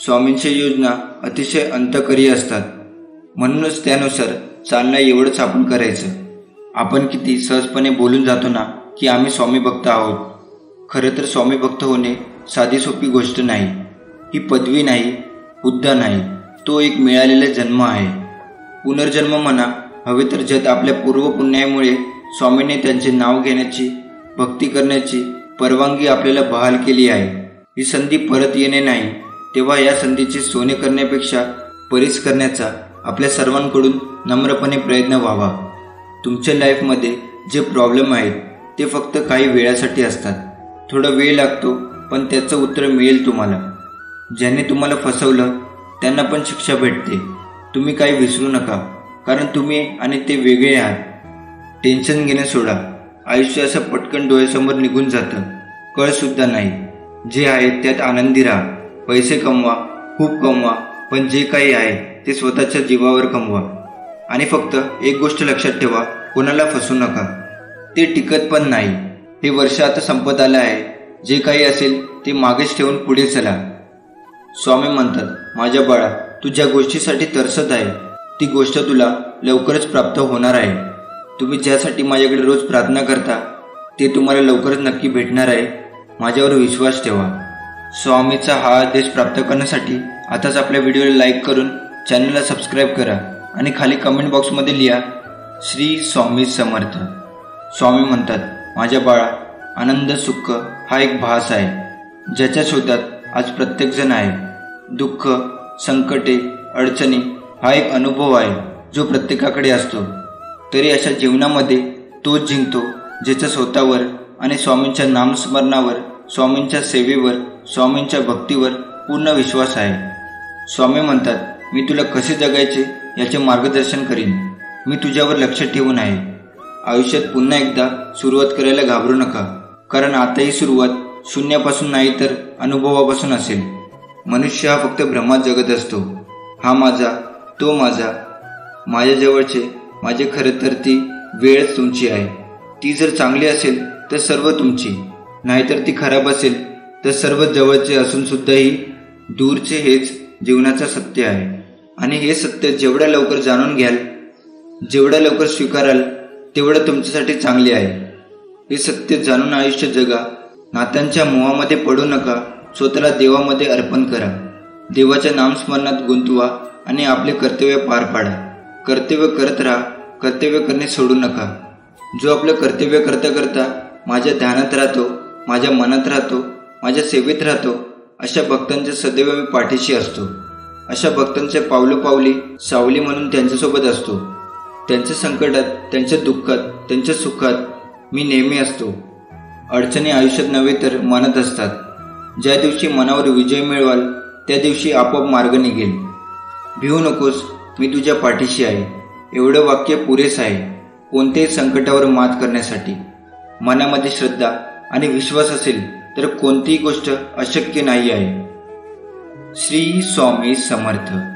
स्वामींच्या योजना अतिशय अंतकरी असतात, म्हणूनच त्यानुसार चालणं एवढंच आपण करायचं. आपण किती सहजपणे बोलून जातो ना की आम्ही स्वामी भक्त आहोत. खरं तर स्वामी भक्त होणे साधी सोपी गोष्ट नाही. ही पदवी नाही, हुद्दा नाही, तो एक मिळालेला जन्म आहे. पुनर्जन्म म्हणा हवे तर, ज्यात आपल्या पूर्वपुण्यामुळे स्वामींनी त्यांचे नाव घेण्याची, भक्ती करण्याची परवानगी आपल्याला बहाल केली आहे. ही संधी परत येणे नाही, तेव्हा या संधीचे सोने करण्यापेक्षा परीस करण्याचा आपल्या सर्वांकडून नम्रपणे प्रयत्न व्हावा. तुमच्या लाईफमध्ये जे प्रॉब्लेम आहेत ते फक्त काही वेळासाठी असतात. थोडा वेळ लागतो, पण त्याचं उत्तर मिळेल तुम्हाला. ज्याने तुम्हाला फसवलं त्यांना पण शिक्षा भेटते. तुम्ही काही विसरू नका, कारण तुम्ही आणि ते वेगळे आहात. टेन्शन घेणं सोडा. आयुष्य असं पटकन डोळ्यासमोर निघून जातं, कळसुद्धा नाही. जे आहे त्यात आनंदी राहा. पैसे कमवा, खूप कमवा, पण जे काही आहे ते स्वतःच्या जीवावर कमवा. आणि फक्त एक गोष्ट लक्षात ठेवा, कोणाला फसवू नका. ते टिकत पण नाही. हे वर्ष आता संपत आलं आहे. जे काही असेल ते मागेच ठेवून पुढे चला. स्वामी म्हणतात, माझ्या बाळा, तू ज्या गोष्टीसाठी तरसत आहे ती गोष्ट तुला लवकरच प्राप्त होणार आहे. तुम्ही ज्यासाठी माझ्याकडे रोज प्रार्थना करता ते तुम्हाला लवकरच नक्की भेटणार आहे. माझ्यावर विश्वास ठेवा. स्वामीचा हा आदेश प्राप्त करण्यासाठी आताच आपल्या व्हिडिओला लाईक करून चॅनलला सबस्क्राईब करा आणि खाली कमेंट बॉक्समध्ये लिहा, श्री स्वामी समर्थ. स्वामी म्हणतात, माझ्या बाळा, आनंद सुख हा एक भास आहे, ज्याच्या शोधात आज प्रत्येकजण आहे. दुःख, संकटे, अडचणी हा एक अनुभव आहे जो प्रत्येकाकडे असतो. तरी अशा जीवनामध्ये तोच जिंकतो ज्याच्या स्वतःवर आणि स्वामींच्या नामस्मरणावर, स्वामींच्या सेवेवर, स्वामींच्या भक्तीवर पूर्ण विश्वास आहे. स्वामी म्हणतात, मी तुला कसे जगायचे याचे मार्गदर्शन करीन. मी तुझ्यावर लक्ष ठेवून आहे. आयुष्यात पुन्हा एकदा सुरुवात करायला घाबरू नका, कारण आता ही सुरुवात शून्यापासून नाही तर अनुभवापासून असेल. मनुष्य हा फक्त भ्रमात जगत असतो. हा माझा, तो माझा, माझ्याजवळचे, माझे. खरं तर ती वेळच तुमची आहे. ती जर चांगली असेल तर सर्व तुमची, नाहीतर ती खराब असेल तर सर्व जवळचे असून सुद्धाही दूरचे. हेच जीवनाचं सत्य आहे. आणि हे सत्य जेवढ्या लवकर जाणून घ्याल, जेवढ्या लवकर स्वीकाराल, तेवढं तुमच्यासाठी चांगले आहे. हे सत्य जाणून आयुष्य जगा. नात्यांच्या मोहामध्ये पडू नका. स्वतःला देवामध्ये अर्पण करा. देवाच्या नामस्मरणात गुंतवा आणि आपले कर्तव्य पार पाडा. कर्तव्य करत राहा. कर्तव्य करणे सोडू नका. जो आपलं कर्तव्य करता करता माझ्या ध्यानात राहतो, माझ्या मनात राहतो, माझ्या सेवेत राहतो, अशा भक्तांच्या सदैव मी पाठीशी असतो. अशा भक्तांच्या पावलोपावली सावली म्हणून त्यांच्यासोबत असतो. त्यांच्या संकटात, त्यांच्या दुःखात, त्यांच्या सुखात मी नेहमी असतो. अडचणी आयुष्यात नव्हे तर मनात असतात. ज्या दिवशी मनावर विजय मिळवाल त्या दिवशी आपोआप मार्ग निघेल. भिवू नकोस, मी तुझ्या पाठीशी आहे. एवढं वाक्य पुरेस आहे कोणत्याही संकटावर मात करण्यासाठी. मनामध्ये श्रद्धा आणि विश्वास असेल तर कोणतीही गोष्ट अशक्य नाही आहे. श्री स्वामी समर्थ.